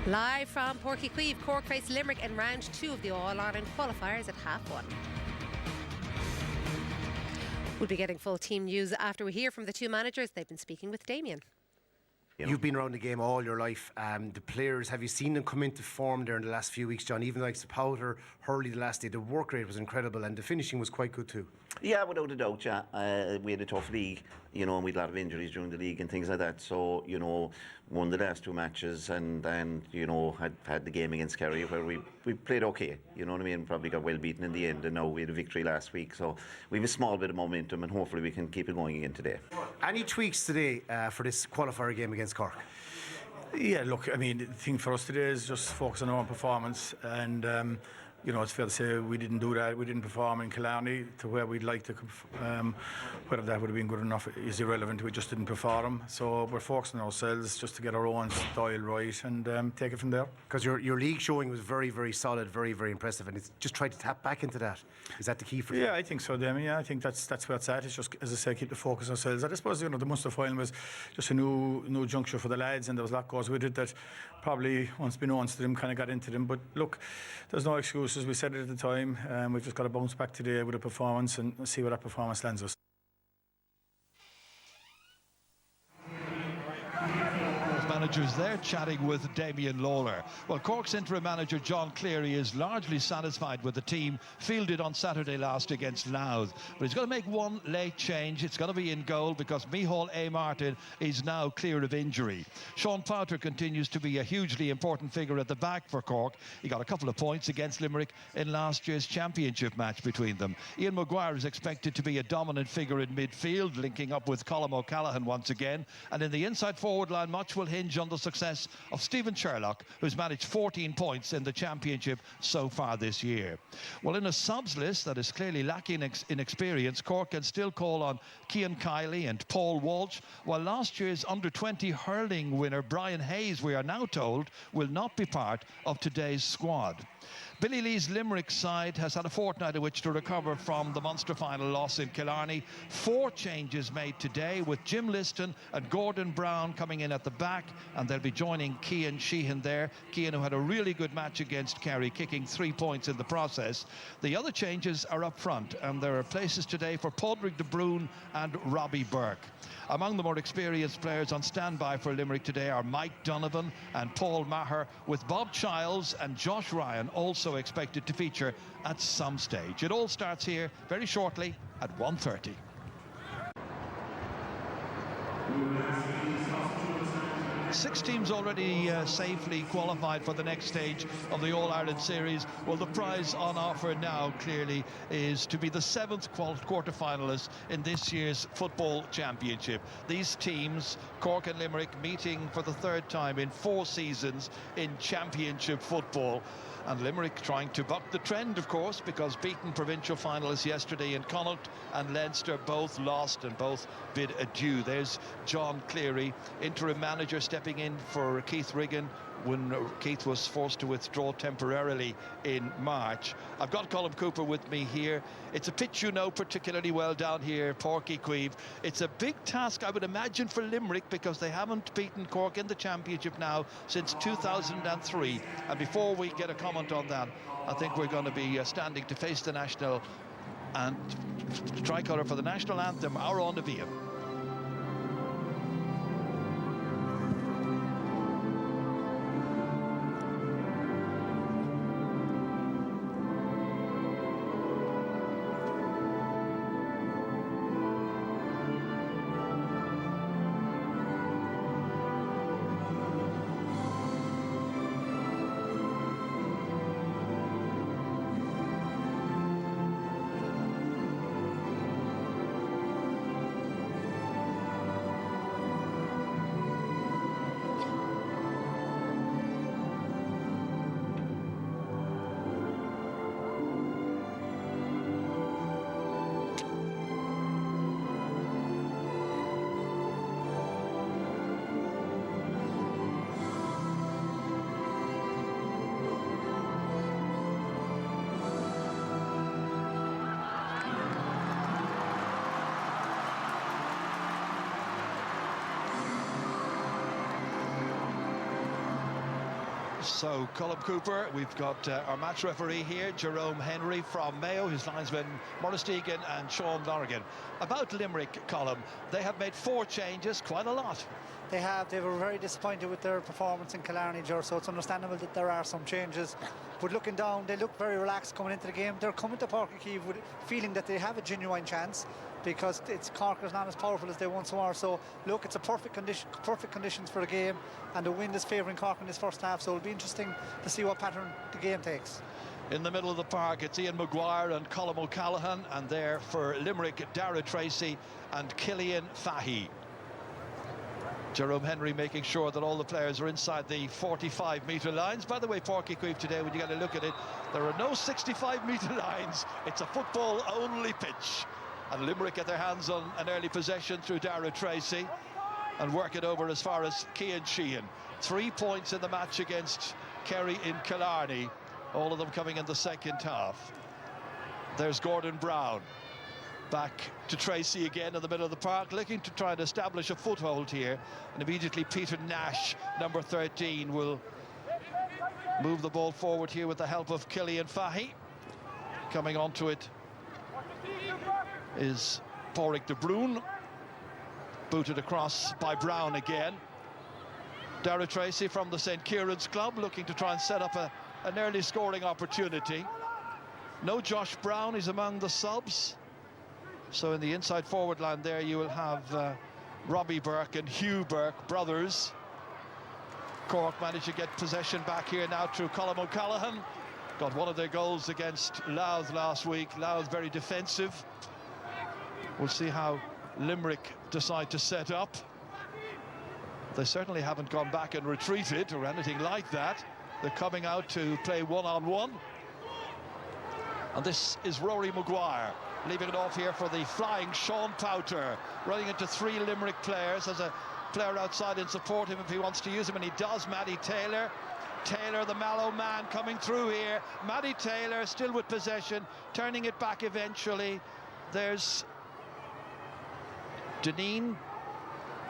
Live from Páirc, Chaoimh, Cork face Limerick in round 2 of the All-Ireland qualifiers at 1:30. We'll be getting full team news after we hear from the two managers. They've been speaking with Damien. You've been around the game all your life. The players, have you seen them come into form there in the last few weeks, John? Even like Powder, Hurley the last day, the work rate was incredible and the finishing was quite good too. Yeah, without a doubt, yeah. We had a tough league, and we had a lot of injuries during the league and things like that. So, won the last 2 matches and then, had the game against Kerry where we played okay, you know what I mean? Probably got well beaten in the end, and now we had a victory last week. So we have a small bit of momentum and hopefully we can keep it going again today. Any tweaks today for this qualifier game against Cork? Yeah, look, I mean, the thing for us today is just focus on our own performance and it's fair to say we didn't do that. We didn't perform in Killarney to where we'd like to. Whether that would have been good enough is irrelevant. We just didn't perform. So we're focusing on ourselves just to get our own style right and take it from there. Because your league showing was very, very solid, very, very impressive, and it's just try to tap back into that. Is that the key for you? Yeah, I think so, Damien. Yeah, I think that's where it's at. It's just, as I say, keep the focus on ourselves. I suppose the Munster final was just a new juncture for the lads, and there was a lot goes with it that probably once beknownst to them kind of got into them. But look, there's no excuses. We said it at the time. We've just got to bounce back today with a performance and see where that performance lands us. Managers there chatting with Damien Lawler. Well, Cork's interim manager John Cleary is largely satisfied with the team fielded on Saturday last against Louth, but he's got to make one late change. It's got to be in goal because Micheál A. Martin is now clear of injury. Sean Páirc continues to be a hugely important figure at the back for Cork. He got a couple of points against Limerick in last year's championship match between them. Ian Maguire is expected to be a dominant figure in midfield, linking up with Colm O'Callaghan once again, and in the inside forward line much will hinge on the success of Stephen Sherlock, who's managed 14 points in the championship so far this year. Well, in a subs list that is clearly lacking in experience, Cork can still call on Cian Kiley and Paul Walsh, while last year's under-20 hurling winner Brian Hayes, we are now told, will not be part of today's squad. Billy Lee's Limerick side has had a fortnight in which to recover from the Munster final loss in Killarney. 4 changes made today, with Jim Liston and Gordon Brown coming in at the back, and they'll be joining Cian Sheehan there. Cian, who had a really good match against Kerry, kicking 3 points in the process. The other changes are up front, and there are places today for Padraig de Bruin and Robbie Burke. Among the more experienced players on standby for Limerick today are Mike Donovan and Paul Maher, with Bob Childs and Josh Ryan also expected to feature at some stage. It all starts here very shortly at 1:30. Six teams already safely qualified for the next stage of the All-Ireland Series. Well, the prize on offer now clearly is to be the 7th quarter-finalists in this year's football championship. These teams, Cork and Limerick, meeting for the 3rd time in 4 seasons in championship football. And Limerick trying to buck the trend, of course, because beaten provincial finalists yesterday in Connacht and Leinster both lost and both bid adieu. There's John Cleary, interim manager, stepping in for Keith Riggin when Keith was forced to withdraw temporarily in March. I've got Colm Cooper with me here. It's a pitch you know particularly well down here, Páirc, Chaoimh. It's a big task, I would imagine, for Limerick, because they haven't beaten Cork in the championship now since 2003. And before we get a comment on that, I think we're going to be standing to face the national and tricolour for the national anthem, Our Own Nevian. So, Colm Cooper, we've got our match referee here, Jerome Henry from Mayo, his linesmen Maurice Deegan and Sean Lorrigan. About Limerick, Colm, they have made 4 changes, quite a lot. They have. They were very disappointed with their performance in Killarney, Ger, so it's understandable that there are some changes. But looking down, they look very relaxed coming into the game. They're coming to Páirc with feeling that they have a genuine chance, because Cork is not as powerful as they once were. So look, it's a perfect conditions for the game, and the wind is favouring Cork in this first half. So it'll be interesting to see what pattern the game takes. In the middle of the park, it's Ian Maguire and Colm O'Callaghan, and there for Limerick, Dara Tracy and Cillian Fahey. Jerome Henry making sure that all the players are inside the 45-metre lines. By the way, Páirc today, when you get a look at it, there are no 65-metre lines. It's a football-only pitch. And Limerick get their hands on an early possession through Dara Tracy and work it over as far as Cian Sheehan. 3 points in the match against Kerry in Killarney, all of them coming in the second half. There's Gordon Brown. Back to Tracy again in the middle of the park, looking to try and establish a foothold here. And immediately Peter Nash, number 13, will move the ball forward here with the help of Cillian Fahey. Coming onto it is Páirc de Bruyne. Booted across by Brown again. Dara Tracy from the St. Kieran's Club, looking to try and set up an early scoring opportunity. No Josh Brown, he's among the subs. So in the inside forward line there, you will have Robbie Burke and Hugh Burke, brothers. Cork managed to get possession back here now through Colm O'Callaghan. Got one of their goals against Louth last week. Louth very defensive. We'll see how Limerick decide to set up. They certainly haven't gone back and retreated or anything like that. They're coming out to play one-on-one. And this is Rory Maguire, leaving it off here for the flying Sean Powter, running into 3 Limerick players. As a player outside in support him if he wants to use him, and he does. Matty Taylor, the Mallow man, coming through here. Matty Taylor still with possession, turning it back eventually. There's Deneen,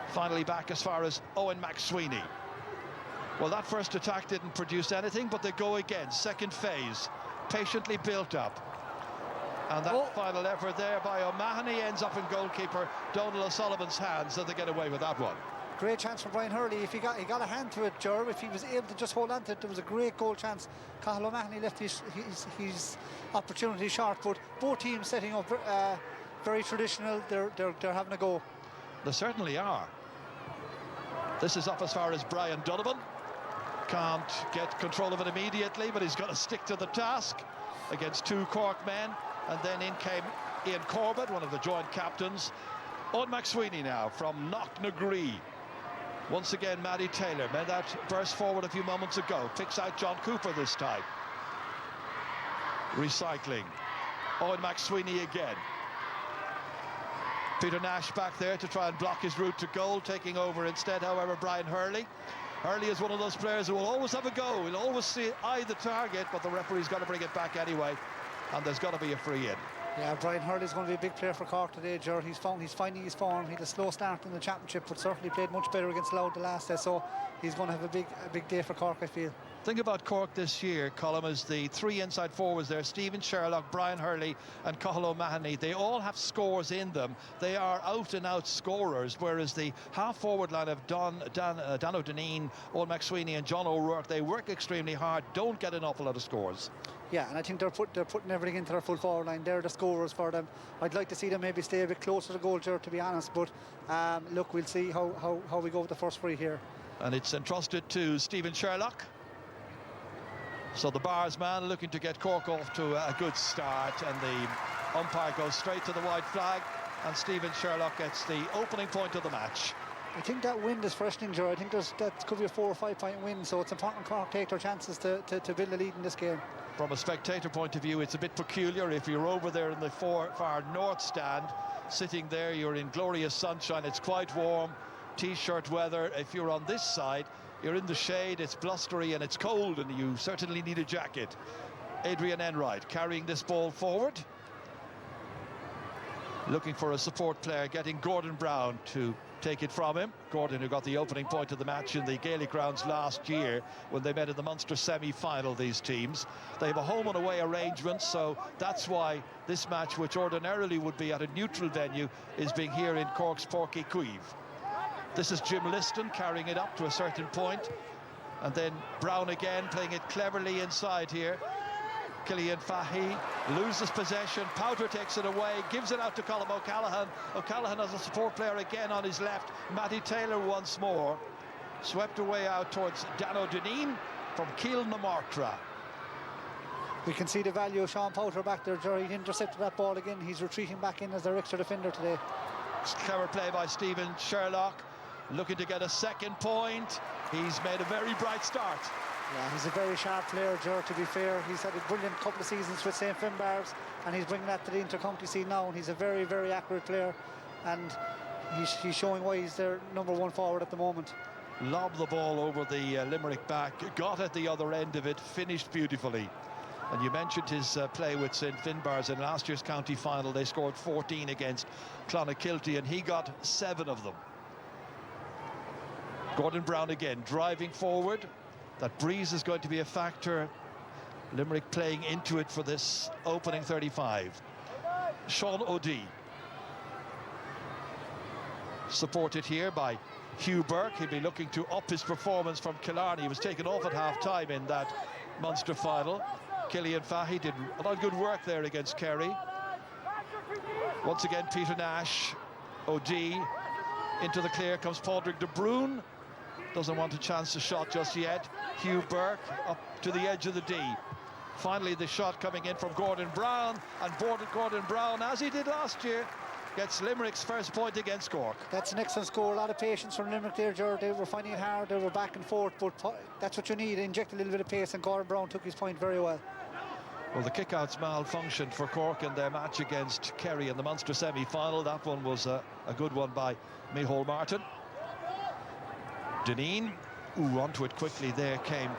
finally back as far as Owen McSweeney. Well, that first attack didn't produce anything, but they go again. Second phase, patiently built up. And that final effort there by O'Mahony ends up in goalkeeper Donal O'Sullivan's hands, so they get away with that one. Great chance for Brian Hurley. If he got a hand to it, Ger, if he was able to just hold on to it, there was a great goal chance. Cathal O'Mahony left his opportunity short, but both teams setting up very traditional. They're having a go. They certainly are. This is up as far as Brian Donovan. Can't get control of it immediately, but he's got to stick to the task against 2 Cork men. And then in came Ian Corbett, one of the joint captains. Owen McSweeney now from Knocknagree. Once again, Matty Taylor made that burst forward a few moments ago. Picks out John Cooper this time. Recycling. Owen McSweeney again. Peter Nash back there to try and block his route to goal. Taking over instead, however, Brian Hurley. Hurley is one of those players who will always have a go. He'll always eye the target, but the referee's got to bring it back anyway. And there's got to be a free in. Yeah, Brian Hurley's going to be a big player for Cork today, Ger. He's finding his form. He had a slow start in the championship, but certainly played much better against Louth the last day. So he's going to have a big day for Cork, I feel. Thing about Cork this year, Colm, is the 3 inside forwards there: Stephen Sherlock, Brian Hurley and Cathal O'Mahony. They all have scores in them. They are out-and-out scorers, whereas the half-forward line of Dan O'Deneen, Owen McSweeney and John O'Rourke, they work extremely hard, don't get an awful lot of scores. Yeah, and I think they're putting everything into their full forward line. They're the scorers for them. I'd like to see them maybe stay a bit closer to goal, Ger, to be honest. But look, we'll see how we go with the first free here. And it's entrusted to Stephen Sherlock. So the Bars man looking to get Cork off to a good start, and the umpire goes straight to the white flag, and Stephen Sherlock gets the opening point of the match. I think that wind is freshening, Ger. I think that could be a 4 or 5 point win, so it's important Cork take their chances to build a lead in this game. From a spectator point of view, it's a bit peculiar. If you're over there in the far north stand, sitting there, you're in glorious sunshine, it's quite warm, t-shirt weather. If you're on this side, you're in the shade, it's blustery and it's cold, and you certainly need a jacket. Adrian Enright carrying this ball forward, looking for a support player, getting Gordon Brown to take it from him. Gordon, who got the opening point of the match in the Gaelic rounds last year when they met in the Munster semi-final, these teams. They have a home and away arrangement, so that's why this match, which ordinarily would be at a neutral venue, is being here in Cork's Páirc Chaoimh. This is Jim Liston carrying it up to a certain point, and then Brown again playing it cleverly inside here. Cillian Fahey loses possession. Powter takes it away, gives it out to Colm O'Callaghan. O'Callaghan has a support player again on his left. Matty Taylor once more. Swept away out towards Dano Dineen from Keele na Martra. We can see the value of Sean Powter back there, Jerry. He intercepted that ball again. He's retreating back in as their extra defender today. Clever play by Stephen Sherlock, looking to get a second point. He's made a very bright start. Yeah, he's a very sharp player, Ger, to be fair. He's had a brilliant couple of seasons with St. Finbarrs, and he's bringing that to the inter-county scene now, and he's a very, very accurate player, and he's showing why he's their #1 forward at the moment. Lobbed the ball over the Limerick back, got at the other end of it, finished beautifully. And you mentioned his play with St. Finbarrs in last year's county final. They scored 14 against Clonakilty, and he got 7 of them. Gordon Brown again, driving forward. That breeze is going to be a factor. Limerick playing into it for this opening 35. Sean O'Dea. Supported here by Hugh Burke. He'll be looking to up his performance from Killarney. He was taken off at half-time in that Munster final. Cillian Fahey did a lot of good work there against Kerry. Once again, Peter Nash. O'Dea into the clear comes Pádraig de Brún. Doesn't want a chance to shot just yet. Hugh Burke up to the edge of the D. Finally, the shot coming in from Gordon Brown, and Gordon Brown, as he did last year, gets Limerick's first point against Cork. That's an excellent score. A lot of patience from Limerick there, Ger. They were finding it hard. They were back and forth, but that's what you need. Inject a little bit of pace, and Gordon Brown took his point very well. Well, the kickouts malfunctioned for Cork in their match against Kerry in the Munster semi-final. That one was a good one by Micheál Martin. Dineen, onto it quickly. There came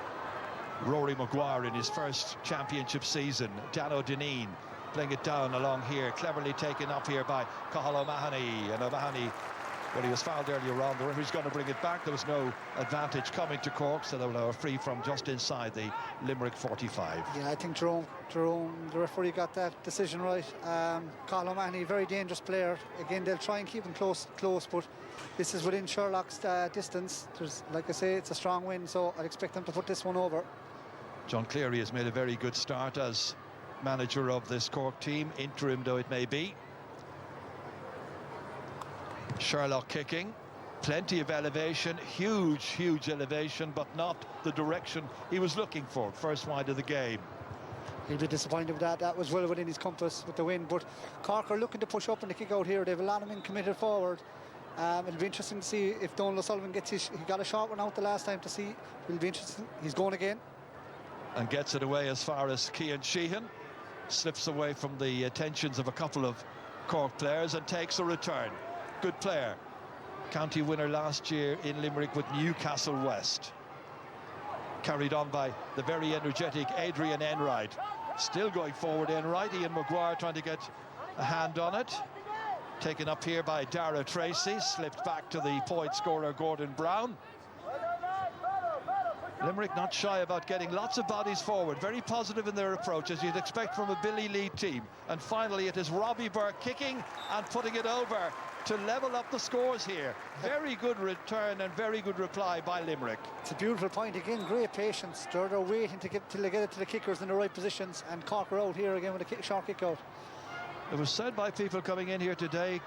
Rory Maguire in his first championship season. Dano Dineen playing it down along here, cleverly taken up here by Cathal O'Mahony. And O'Mahony, well, he was fouled earlier on. The referee's going to bring it back. There was no advantage coming to Cork, so they were free from just inside the Limerick 45. Yeah, I think Jerome, the referee, got that decision right. Cathal O'Mahony, very dangerous player. Again, they'll try and keep him close, but this is within Sherlock's distance. Like I say, it's a strong win, so I'd expect them to put this one over. John Cleary has made a very good start as manager of this Cork team, interim though it may be. Sherlock kicking, plenty of elevation, huge elevation, but not the direction he was looking for. First wide of the game. He'll be disappointed with that. That was well within his compass with the win, but Cork are looking to push up in the kick out here. They have a lot of men committed forward. It'll be interesting to see if Donald O'Sullivan gets he got a short one out the last time to see. It'll be interesting. He's going again. And gets it away as far as Cian Sheehan. Slips away from the attentions of a couple of Cork players and takes a return. Good player. County winner last year in Limerick with Newcastle West. Carried on by the very energetic Adrian Enright. Still going forward, Enright. Ian Maguire trying to get a hand on it. Taken up here by Dara Tracy. Slipped back to the point scorer Gordon Brown. Limerick not shy about getting lots of bodies forward. Very positive in their approach, as you'd expect from a Billy Lee team. And finally, it is Robbie Burke kicking and putting it over to level up the scores here. Very good return and very good reply by Limerick. It's a beautiful point again. Great patience. They're waiting till they get it to the kickers in the right positions, and Cork are out here again with a short kick out. It was said by people coming in here today,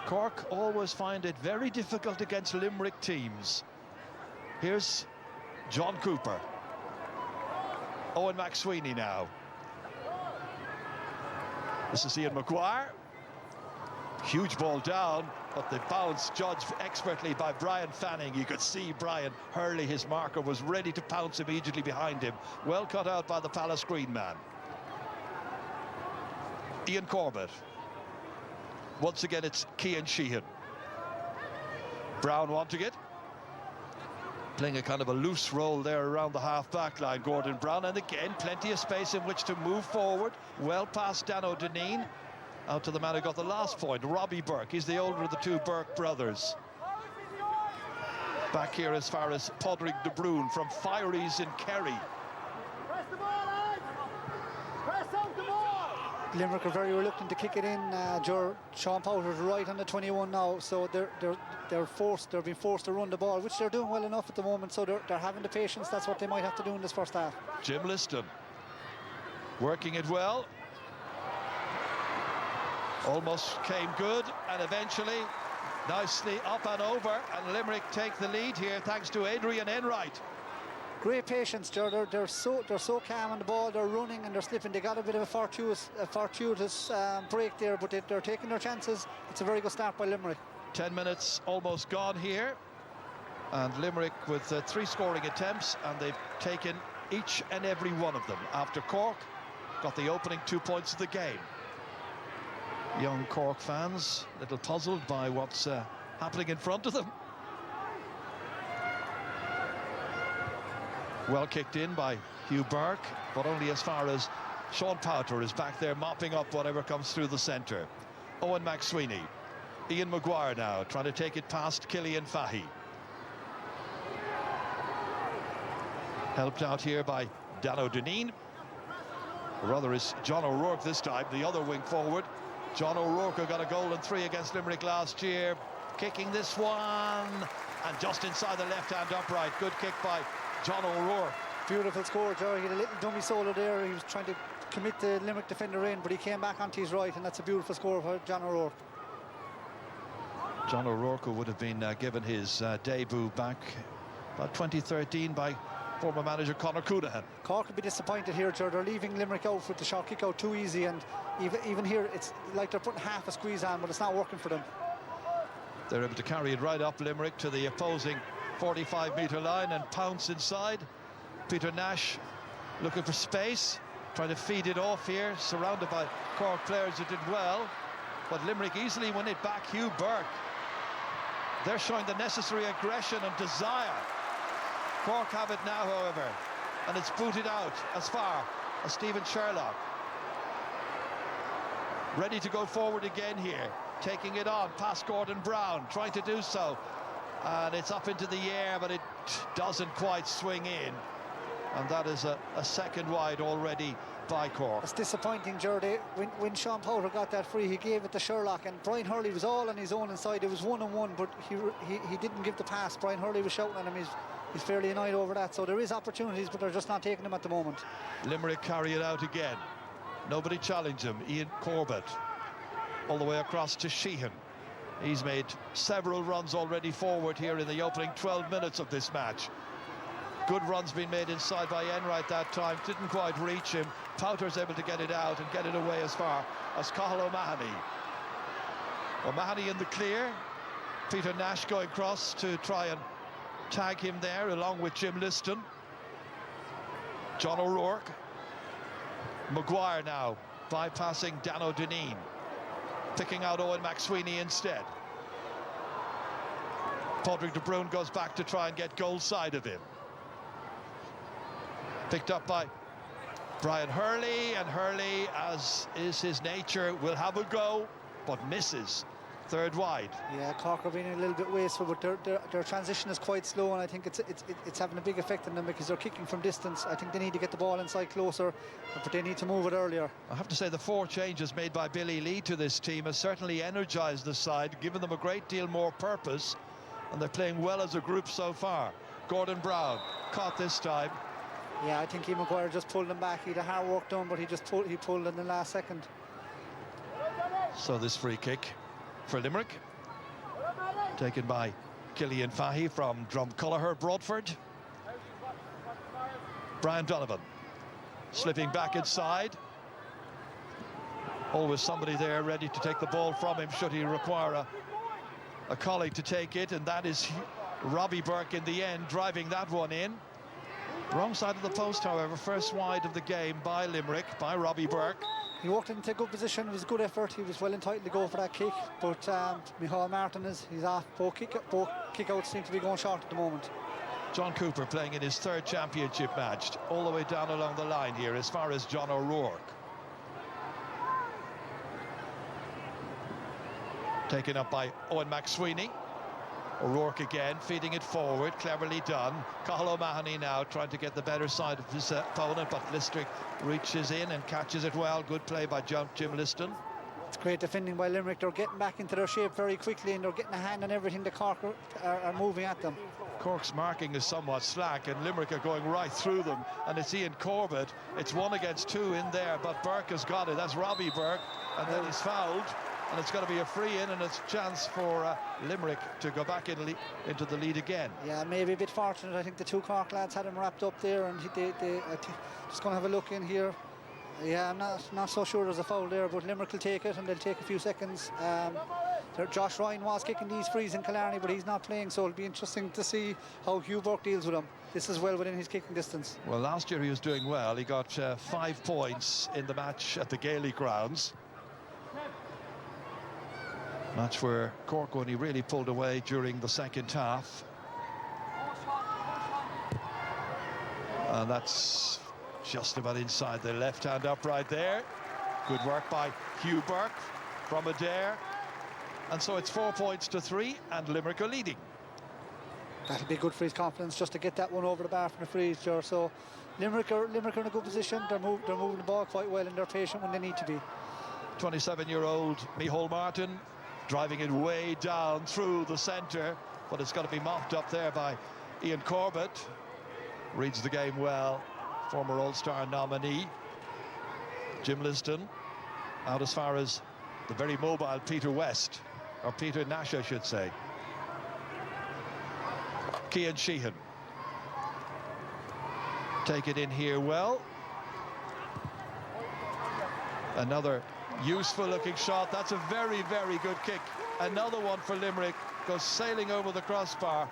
Cork always find it very difficult against Limerick teams. Here's John Cooper. Owen McSweeney now. This is Ian Maguire. Huge ball down, but the bounce judged expertly by Brian Fanning. You could see Brian Hurley, his marker, was ready to pounce immediately behind him. Well cut out by the Palace Green man. Ian Corbett. Once again, it's Cian Sheehan. Brown wanting it. Playing a kind of a loose role there around the half-back line, Gordon Brown. And again, plenty of space in which to move forward. Well past Dano Dineen. Out to the man who got the last point, Robbie Burke. He's the older of the two Burke brothers. Back here as far as Páirc de Brún from Fieries in Kerry. Limerick are very reluctant to kick it in. Sean Powter's right on the 21 now, so they're being forced to run the ball, which they're doing well enough at the moment. So they're having the patience. That's what they might have to do in this first half. Jim Liston working it well. Almost came good, and eventually nicely up and over, and Limerick take the lead here thanks to Adrian Enright. Great patience, Ger. They're so calm on the ball. They're running and they're slipping. They got a bit of a fortuitous break there, but they're taking their chances. It's a very good start by Limerick. 10 minutes almost gone here, and Limerick with 3 scoring attempts, and they've taken each and every one of them. After Cork got the opening 2 points of the game. Young Cork fans a little puzzled by what's happening in front of them. Well kicked in by Hugh Burke, but only as far as Sean Powter is back there mopping up whatever comes through the centre. Owen McSweeney. Ian Maguire now trying to take it past Killian Fahy. Helped out here by Dano Dineen. Or rather is John O'Rourke this time, the other wing forward. John O'Rourke who got a goal and 3 against Limerick last year. Kicking this one, and just inside the left-hand upright. Good kick by John O'Rourke. Beautiful score, Joe. He had a little dummy solo there. He was trying to commit the Limerick defender in, but he came back onto his right, and that's a beautiful score for John O'Rourke. John O'Rourke, who would have been given his debut back about 2013 by former manager Conor Coonahan. Cork will be disappointed here, Joe. They're leaving Limerick out with the short kick out too easy, and even here it's like they're putting half a squeeze on, but it's not working for them. They're able to carry it right up Limerick to the opposing 45-metre line and pounce inside. Peter Nash looking for space, trying to feed it off here, surrounded by Cork players who did well, but Limerick easily win it back. Hugh Burke, they're showing the necessary aggression and desire. Cork have it now, however, and it's booted out as far as Stephen Sherlock. Ready to go forward again here, taking it on past Gordon Brown, trying to do so, and it's up into the air, but it doesn't quite swing in, and that is a second wide already by Cork. It's disappointing, Jordy. When Sean Powter got that free, he gave it to Sherlock, and Brian Hurley was all on his own inside. It was 1-on-1, but he didn't give the pass. Brian Hurley was shouting at him. He's fairly annoyed over that. So there is opportunities, but they're just not taking them at the moment. Limerick carry it out again. Nobody challenged him. Ian Corbett all the way across to Sheehan. He's made several runs already forward here in the opening 12 minutes of this match. Good runs being made inside by Enright that time. Didn't quite reach him. Powter's able to get it out and get it away as far as Cathal O'Mahony. O'Mahony in the clear. Peter Nash going across to try and tag him there along with Jim Liston. John O'Rourke. Maguire now bypassing Dano Dineen. Picking out Owen McSweeney instead. Páirc de Brún goes back to try and get goal side of him. Picked up by Brian Hurley, and Hurley, as is his nature, will have a go, but misses. Third wide. Yeah, Cork are being a little bit wasteful, but their transition is quite slow, and I think it's having a big effect on them because they're kicking from distance. I think they need to get the ball inside closer, but they need to move it earlier. I have to say the 4 changes made by Billy Lee to this team has certainly energised the side, given them a great deal more purpose, and they're playing well as a group so far. Gordon Brown caught this time. Yeah, I think Ian Maguire just pulled him back. He had a hard work done, but he pulled in the last second. So this free kick for Limerick, taken by Killian Fahy from Drumculliher, Broadford. Brian Donovan slipping back inside. Always somebody there ready to take the ball from him should he require a colleague to take it, and that is Robbie Burke in the end, driving that one in. Wrong side of the post, however. First wide of the game by Limerick, by Robbie Burke. He walked into a good position. It was a good effort. He was well entitled to go for that kick, but Micheál Martin he's off. Both kick-outs seem to be going short at the moment. John Cooper playing in his 3rd championship match, all the way down along the line here as far as John O'Rourke. Taken up by Owen McSweeney. O'Rourke again, feeding it forward, cleverly done. Cathal O'Mahony now trying to get the better side of his opponent, but Listrick reaches in and catches it well. Good play by Jim Liston. It's great defending by Limerick. They're getting back into their shape very quickly, and they're getting a hand on everything the Cork are moving at them. Cork's marking is somewhat slack, and Limerick are going right through them, and it's Ian Corbett. It's 1 against 2 in there, but Burke has got it. That's Robbie Burke, and then he's fouled, and it's going to be a free in, and it's a chance for Limerick to go back into the lead again. Yeah, maybe a bit fortunate. I think the 2 Cork lads had him wrapped up there, and they just going to have a look in here. Yeah, I'm not so sure there's a foul there, but Limerick will take it, and they'll take a few seconds. Josh Ryan was kicking these frees in Killarney, but he's not playing, so it'll be interesting to see how Hugh Burke deals with him. This is well within his kicking distance. Well, last year he was doing well. He got 5 points in the match at the Gaelic grounds. Match where Cork only really pulled away during the second half. And that's just about inside the left-hand upright there. Good work by Hugh Burke from Adair. And so it's 4 points to 3, and Limerick are leading. That'll be good for his confidence, just to get that one over the bar from the frees, Ger. So Limerick are in a good position. They're moving the ball quite well, and they're patient when they need to be. 27-year-old Micheál Martin driving it way down through the centre, but it's got to be mopped up there by Ian Corbett. Reads the game well, former All-Star nominee. Jim Liston out as far as the very mobile Peter West, or Peter Nash, I should say. Cian Sheehan. Take it in here well. Another useful looking shot. That's a very, very good kick. Another one for Limerick. Goes sailing over the crossbar.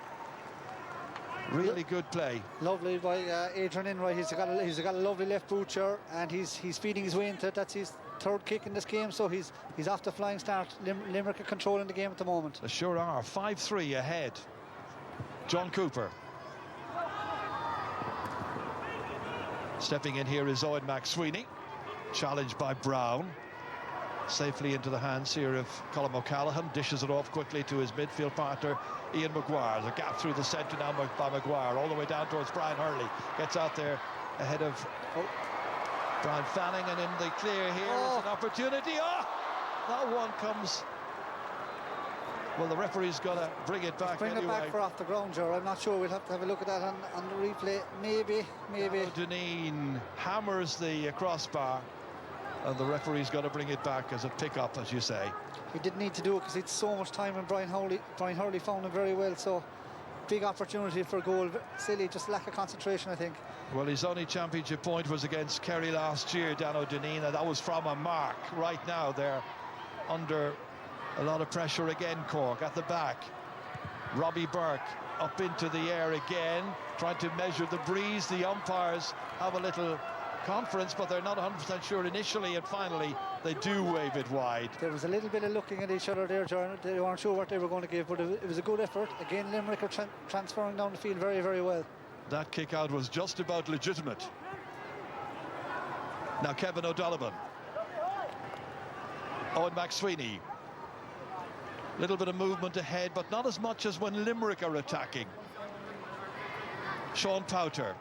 Really good play. Lovely by Adrian Enright. He's got a lovely left boot, Ger, and he's feeding his way into it. That's his 3rd kick in this game, so he's off the flying start. Limerick are controlling the game at the moment. They sure are. 5-3 ahead. John Cooper. Stepping in here is Owen McSweeney. Challenged by Brown. Safely into the hands here of Colm O'Callaghan. Dishes it off quickly to his midfield partner, Ian Maguire. There's a gap through the centre now by Maguire, all the way down towards Brian Hurley. Gets out there ahead of Brian Fanning, and in the clear here is an opportunity. Oh! That one comes... Well, the referee's got to bring it back anyway. Bring it back for off the ground, Ger. I'm not sure. We'll have to have a look at that on the replay. Maybe. Deneen hammers the crossbar, and the referee's got to bring it back as a pick-up, as you say. He didn't need to do it because he'd so much time, and Brian Hurley found him very well, so big opportunity for a goal. Silly, just lack of concentration, I think. Well, his only championship point was against Kerry last year, Dan O'Deneen, and that was from a mark. Right now they're under a lot of pressure again, Cork at the back. Robbie Burke up into the air again, trying to measure the breeze. The umpires have a little conference, but they're not 100% sure initially, and finally they do wave it wide. There was a little bit of looking at each other there, John. They weren't sure what they were going to give, but it was a good effort. Again, Limerick are transferring down the field very, very well. That kick out was just about legitimate. Now Kevin O'Donovan. Owen McSweeney. Little bit of movement ahead, but not as much as when Limerick are attacking. Sean Powter.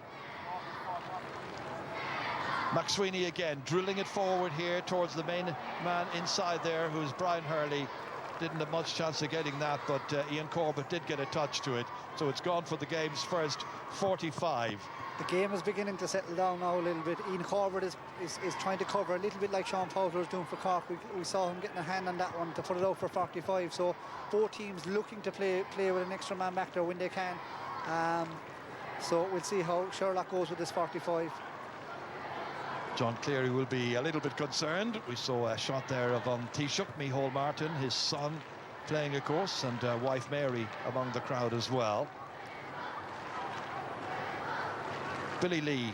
McSweeney again, drilling it forward here towards the main man inside there, who's Brian Hurley. Didn't have much chance of getting that, but Ian Corbett did get a touch to it. So it's gone for the game's first 45. The game is beginning to settle down now a little bit. Ian Corbett is trying to cover a little bit like Sean Powter was doing for Cork. We saw him getting a hand on that one to put it out for 45. So both teams looking to play with an extra man back there when they can. So we'll see how Sherlock goes with this 45. John Cleary will be a little bit concerned. We saw a shot there of Taoiseach, Micheál Martin, his son playing, of course, and wife Mary among the crowd as well. Billy Lee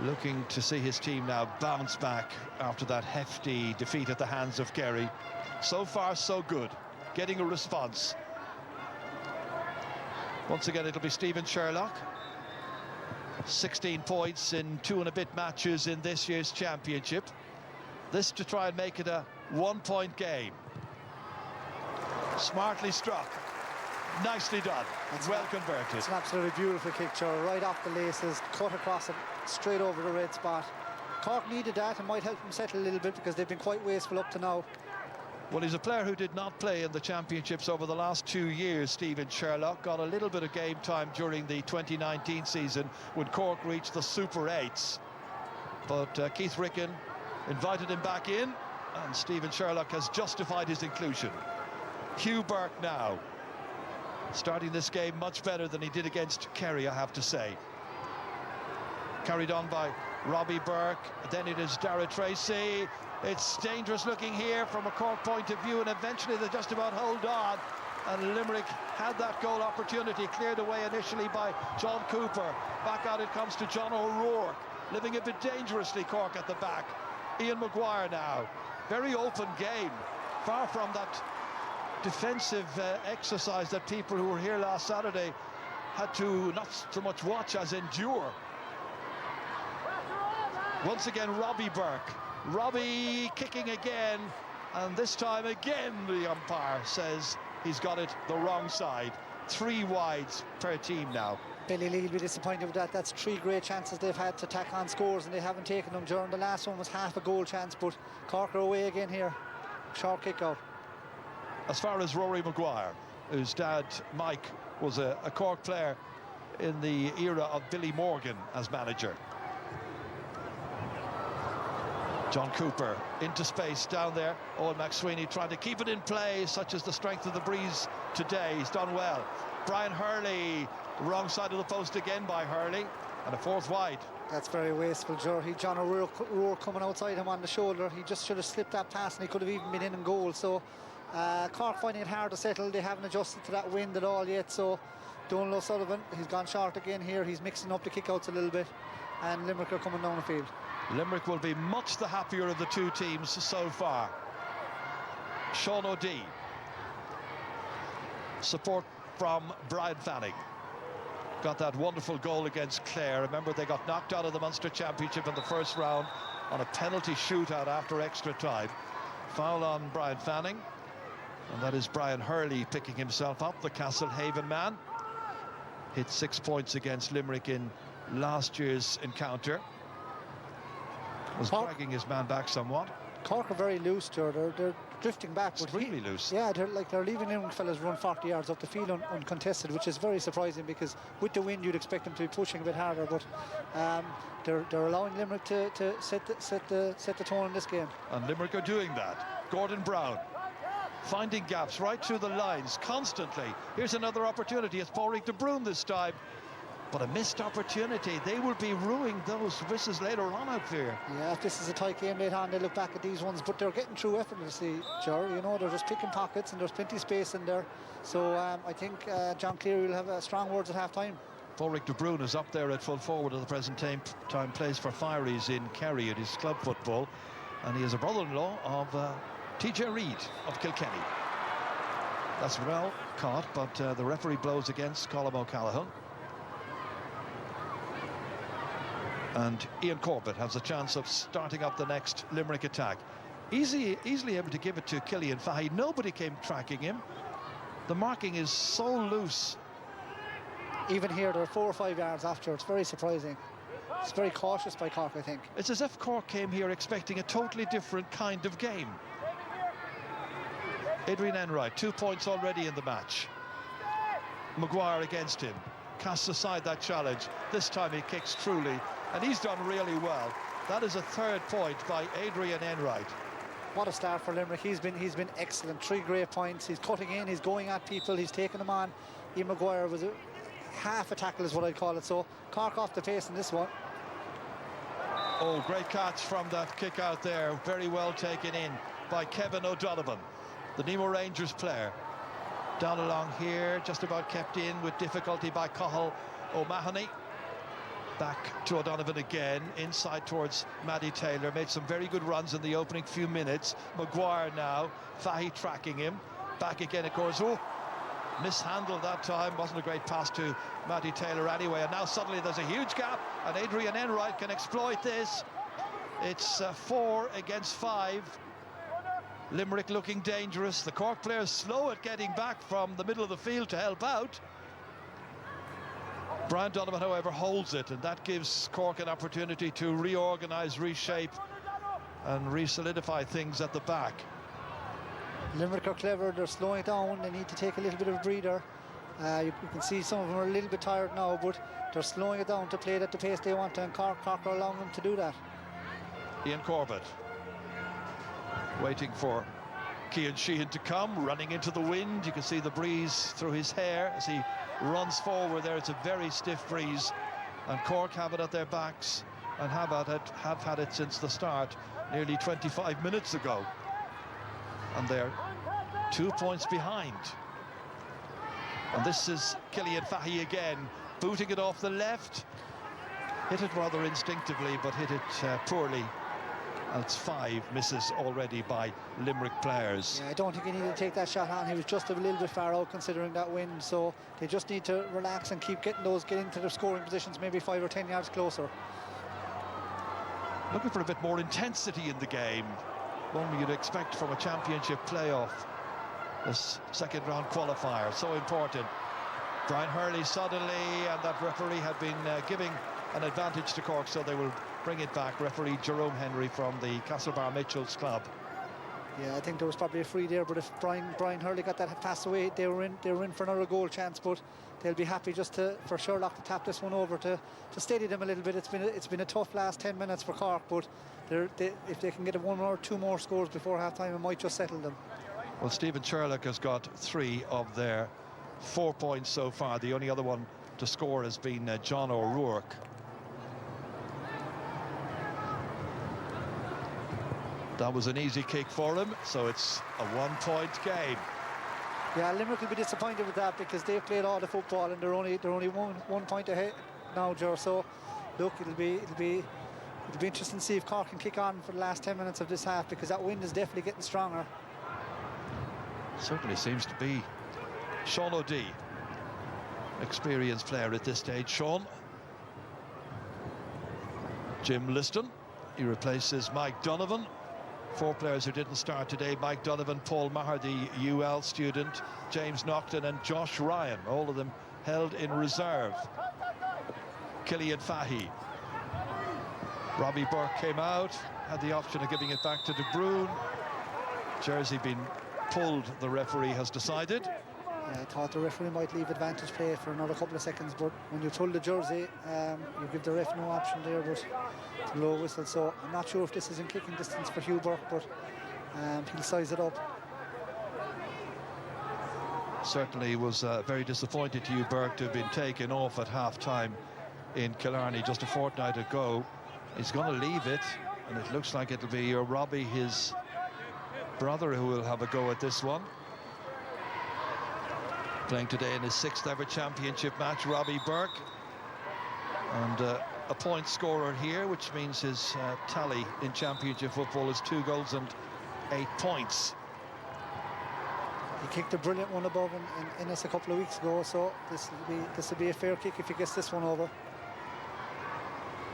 looking to see his team now bounce back after that hefty defeat at the hands of Kerry. So far, so good. Getting a response. Once again, it'll be Stephen Sherlock. 16 points in 2 and a bit matches in this year's championship. This to try and make it a 1-point game. Smartly struck. Nicely done. Well converted. It's an absolutely beautiful kick, Joe, right off the laces, cut across it, straight over the red spot. Cork needed that and might help them settle a little bit because they've been quite wasteful up to now. Well, he's a player who did not play in the championships over the last 2 years, Stephen Sherlock. Got a little bit of game time during the 2019 season when Cork reached the Super 8s. But Keith Ricken invited him back in, and Stephen Sherlock has justified his inclusion. Hugh Burke now, starting this game much better than he did against Kerry, I have to say. Carried on by Robbie Burke, then it is Dara Tracy. It's dangerous looking here from a Cork point of view, and eventually they just about hold on. And Limerick had that goal opportunity, cleared away initially by John Cooper. Back out it comes to John O'Rourke, living a bit dangerously, Cork at the back. Ian Maguire now, very open game, far from that defensive exercise that people who were here last Saturday had to not so much watch as endure. Once again, Robbie Burke. Robbie kicking again, and this time again the umpire says he's got it the wrong side. 3 wides per team now. Billy Lee will be disappointed with that. That's 3 great chances they've had to tack on scores, and they haven't taken them. During the last one was half a goal chance, but Cork are away again here. Short kick out. As far as Rory Maguire, whose dad Mike was a Cork player in the era of Billy Morgan as manager. John Cooper into space down there. Owen McSweeney trying to keep it in play, such as the strength of the breeze today. He's done well. Brian Hurley, wrong side of the post again by Hurley, and a 4th wide. That's very wasteful, Joe. John O'Rourke coming outside him on the shoulder. He just should have slipped that pass, and he could have even been in goal. So Cork finding it hard to settle. They haven't adjusted to that wind at all yet. So Donal O'Sullivan, he's gone short again here. He's mixing up the kickouts a little bit, and Limerick are coming down the field. Limerick will be much the happier of the 2 teams so far. Sean O'Dea. Support from Brian Fanning. Got that wonderful goal against Clare. Remember, they got knocked out of the Munster Championship in the first round on a penalty shootout after extra time. Foul on Brian Fanning. And that is Brian Hurley picking himself up, the Castlehaven man. Hit 6 points against Limerick in last year's encounter. Was dragging his man back somewhat. Cork are very loose, Joe. They're drifting back. Extremely loose. Yeah, they're leaving Limerick fellas run 40 yards up the field uncontested, which is very surprising because with the wind you'd expect them to be pushing a bit harder, but they're allowing Limerick to set the tone in this game. And Limerick are doing that. Gordon Brown finding gaps right through the lines constantly. Here's another opportunity. It's Páirc de Brún this time. But a missed opportunity. They will be ruining those whistles later on out there. Yeah, if this is a tight game later on, they look back at these ones, but they're getting through effortlessly, Ger. You know, they're just picking pockets and there's plenty of space in there. So I think John Cleary will have strong words at half-time. Páirc de Brún is up there at full forward at the present time, plays for Fieries in Kerry at his club football, and he is a brother-in-law of TJ Reid of Kilkenny. That's well caught, but the referee blows against Colm O'Callaghan. And Ian Corbett has a chance of starting up the next Limerick attack. Easily able to give it to Killian Fahey. Nobody came tracking him. The marking is so loose. Even here, they're 4 or 5 yards after. It's very surprising. It's very cautious by Cork, I think. It's as if Cork came here expecting a totally different kind of game. Adrian Enright, 2 points already in the match. Maguire against him. Casts aside that challenge. This time he kicks truly. And he's done really well. That is a 3rd point by Adrian Enright. What a start for Limerick. He's been excellent. 3 great points. He's cutting in, he's going at people, he's taking them on. Ian Maguire was half a tackle is what I'd call it. So Cork off the pace in this one. Oh, great catch from that kick out there. Very well taken in by Kevin O'Donovan, the Nemo Rangers player. Down along here, just about kept in with difficulty by Cathal O'Mahony. Back to O'Donovan again, inside towards Maddie Taylor. Made some very good runs in the opening few minutes. Maguire now, Fahey tracking him. Back again, of course. Oh, mishandled that time. Wasn't a great pass to Maddie Taylor anyway. And now suddenly there's a huge gap, and Adrian Enright can exploit this. It's 4 against 5. Limerick looking dangerous. The Cork players slow at getting back from the middle of the field to help out. Brian Donovan, however, holds it, and that gives Cork an opportunity to reorganise, reshape and re-solidify things at the back. Limerick are clever, they're slowing it down, they need to take a little bit of a breather. You can see some of them are a little bit tired now, but they're slowing it down to play it at the pace they want to, and Cork are allowing them to do that. Ian Corbett waiting for Cian Sheehan to come, running into the wind. You can see the breeze through his hair as he runs forward there. It's a very stiff breeze, and Cork have it at their backs and have had it since the start, nearly 25 minutes ago. And they're 2 points behind. And this is Killian Fahy again, booting it off the left. Hit it rather instinctively, but hit it poorly. And it's 5 misses already by Limerick players. Yeah, I don't think he needed to take that shot on. He was just a little bit far out considering that wind, so they just need to relax and keep get into their scoring positions, maybe 5 or 10 yards closer. Looking for a bit more intensity in the game, one you'd expect from a championship playoff. This second round qualifier, so important. Brian Hurley suddenly, and that referee had been giving an advantage to Cork, so they will bring it back. Referee Jerome Henry from the Castlebar Mitchells club. Yeah, I think there was probably a free there, but if Brian Hurley got that pass away, they were in for another goal chance. But they'll be happy just for Sherlock to tap this one over to steady them a little bit. It's been a tough last 10 minutes for Cork, but if they can get 1 or 2 more scores before half time, it might just settle them. Well, Stephen Sherlock has got 3 of their 4 points so far. The only other one to score has been John O'Rourke. That was an easy kick for him, so it's a 1-point game. Yeah, Limerick will be disappointed with that because they've played all the football and they're only one point ahead now, Joe. So look, it'll be interesting to see if Cork can kick on for the last 10 minutes of this half, because that wind is definitely getting stronger. Certainly seems to be. Sean O'Dea, experienced player at this stage. Sean. Jim Liston, he replaces Mike Donovan. 4 players who didn't start today: Mike Donovan, Paul Maher, the UL student, James Naughton and Josh Ryan, all of them held in reserve. Killian Fahy. Robbie Burke came out, had the option of giving it back to De Bruyne. Jersey being pulled, the referee has decided. I thought the referee might leave advantage play for another couple of seconds, but when you pull the jersey, you give the ref no option there, but it's a low whistle. So I'm not sure if this is in kicking distance for Hugh Burke, but he'll size it up. Certainly was very disappointed to Hugh Burke to have been taken off at half-time in Killarney just a fortnight ago. He's going to leave it, and it looks like it'll be Robbie, his brother, who will have a go at this one. Playing today in his 6th ever championship match, Robbie Burke. And a point scorer here, which means his tally in championship football is 2 goals and 8 points. He kicked a brilliant one above in us a couple of weeks ago, so this will be a fair kick if he gets this one over.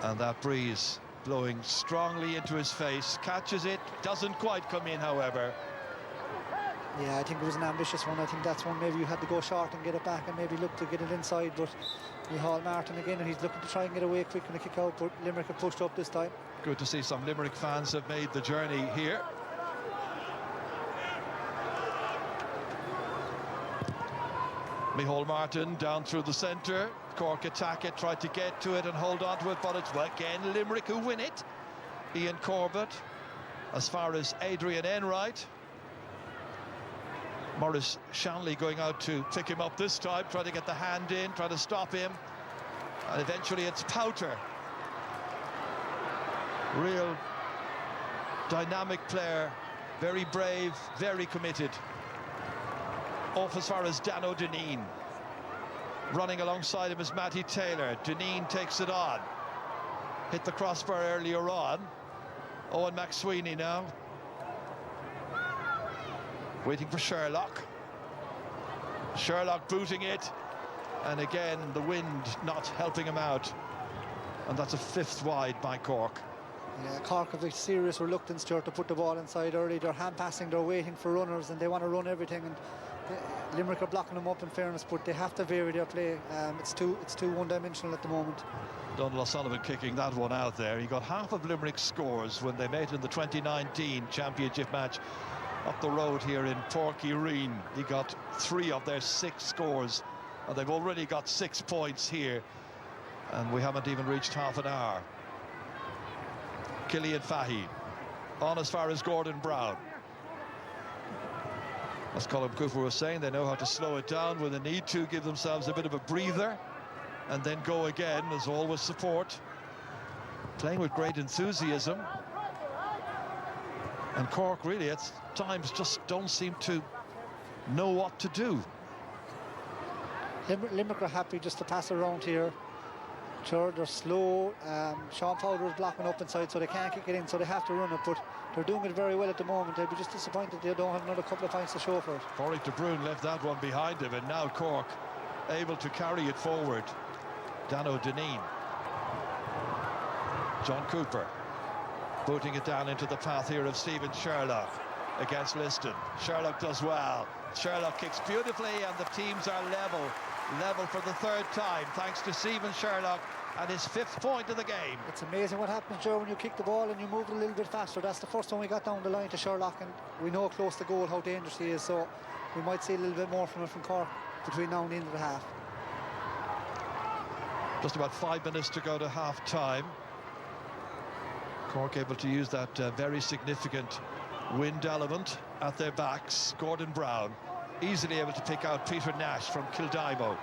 And that breeze blowing strongly into his face, catches it, doesn't quite come in, however. Yeah, I think it was an ambitious one. I think that's one maybe you had to go short and get it back and maybe look to get it inside, but Micheál Martin again, and he's looking to try and get away quick on a kick out, but Limerick have pushed up this time. Good to see some Limerick fans have made the journey here. Micheál Martin down through the centre. Cork attack it, tried to get to it and hold on to it, but it's again Limerick who win it. Ian Corbett as far as Adrian Enright. Maurice Shanley going out to pick him up this time, trying to get the hand in, trying to stop him. And eventually it's Powter. Real dynamic player, very brave, very committed. Off as far as Dano Deneen. Running alongside him is Matty Taylor. Deneen takes it on. Hit the crossbar earlier on. Owen McSweeney now. Waiting for Sherlock. Sherlock booting it. And again, the wind not helping him out. And that's a 5th wide by Cork. Yeah, Cork have a serious reluctance, Stuart, to put the ball inside early. They're hand passing, they're waiting for runners, and they want to run everything. And Limerick are blocking them up, in fairness, but they have to vary their play. It's too one-dimensional at the moment. Donald O'Sullivan kicking that one out there. He got half of Limerick's scores when they met in the 2019 championship match up the road here in Páirc. He got 3 of their 6 scores, and they've already got 6 points here, and we haven't even reached half an hour. Killian Fahey on as far as Gordon Brown. As Colin Cooper was saying, they know how to slow it down when they need to, give themselves a bit of a breather, and then go again. There's always support. Playing with great enthusiasm. And Cork really at times just don't seem to know what to do. Limerick are happy just to pass around here. Sure, they're slow. Sean Powder is blocking up inside, so they can't kick it in, so they have to run it, but they're doing it very well at the moment. They'll be just disappointed they don't have another couple of points to show for it. Páirc de Bruyne left that one behind him, and now Cork able to carry it forward. Dano Deneen. John Cooper booting it down into the path here of Stephen Sherlock against Liston. Sherlock does well. Sherlock kicks beautifully, and the teams are level for the 3rd time, thanks to Stephen Sherlock and his 5th point of the game. It's amazing what happens, Joe, when you kick the ball and you move it a little bit faster. That's the first time we got down the line to Sherlock, and we know close to goal how dangerous he is, so we might see a little bit more from it from Cork between now and the end of the half. Just about 5 minutes to go to half-time. Cork able to use that very significant wind element at their backs. Gordon Brown easily able to pick out Peter Nash from Kildimo,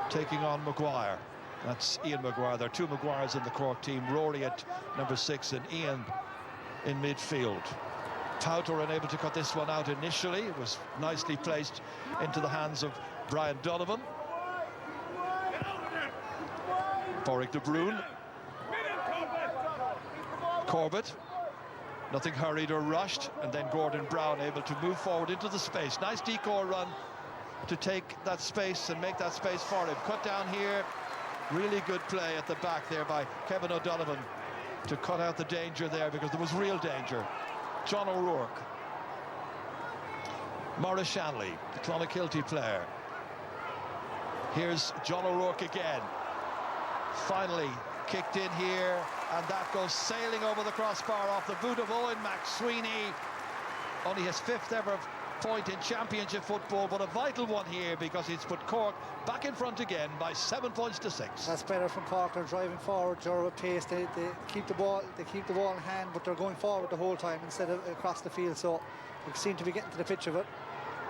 taking on Maguire. That's Ian Maguire. There are 2 Maguires in the Cork team, Rory at number 6 and Ian in midfield. Powter unable to cut this one out initially. It was nicely placed into the hands of Brian Donovan. Páirc de Bruyne. Corbett. Nothing hurried or rushed, and then Gordon Brown able to move forward into the space. Nice decoy run to take that space and make that space for him. Cut down here. Really good play at the back there by Kevin O'Donovan to cut out the danger there, because there was real danger. John O'Rourke. Maurice Shanley, the Clonakilty player. Here's John O'Rourke again. Finally kicked in here, and that goes sailing over the crossbar off the boot of Owen McSweeney. Only his 5th ever point in championship football, but a vital one here, because it's put Cork back in front again by 7 points to 6. That's better from Cork. They're driving forward, Jura with pace. They keep the ball in hand, but they're going forward the whole time instead of across the field, so they seem to be getting to the pitch of it.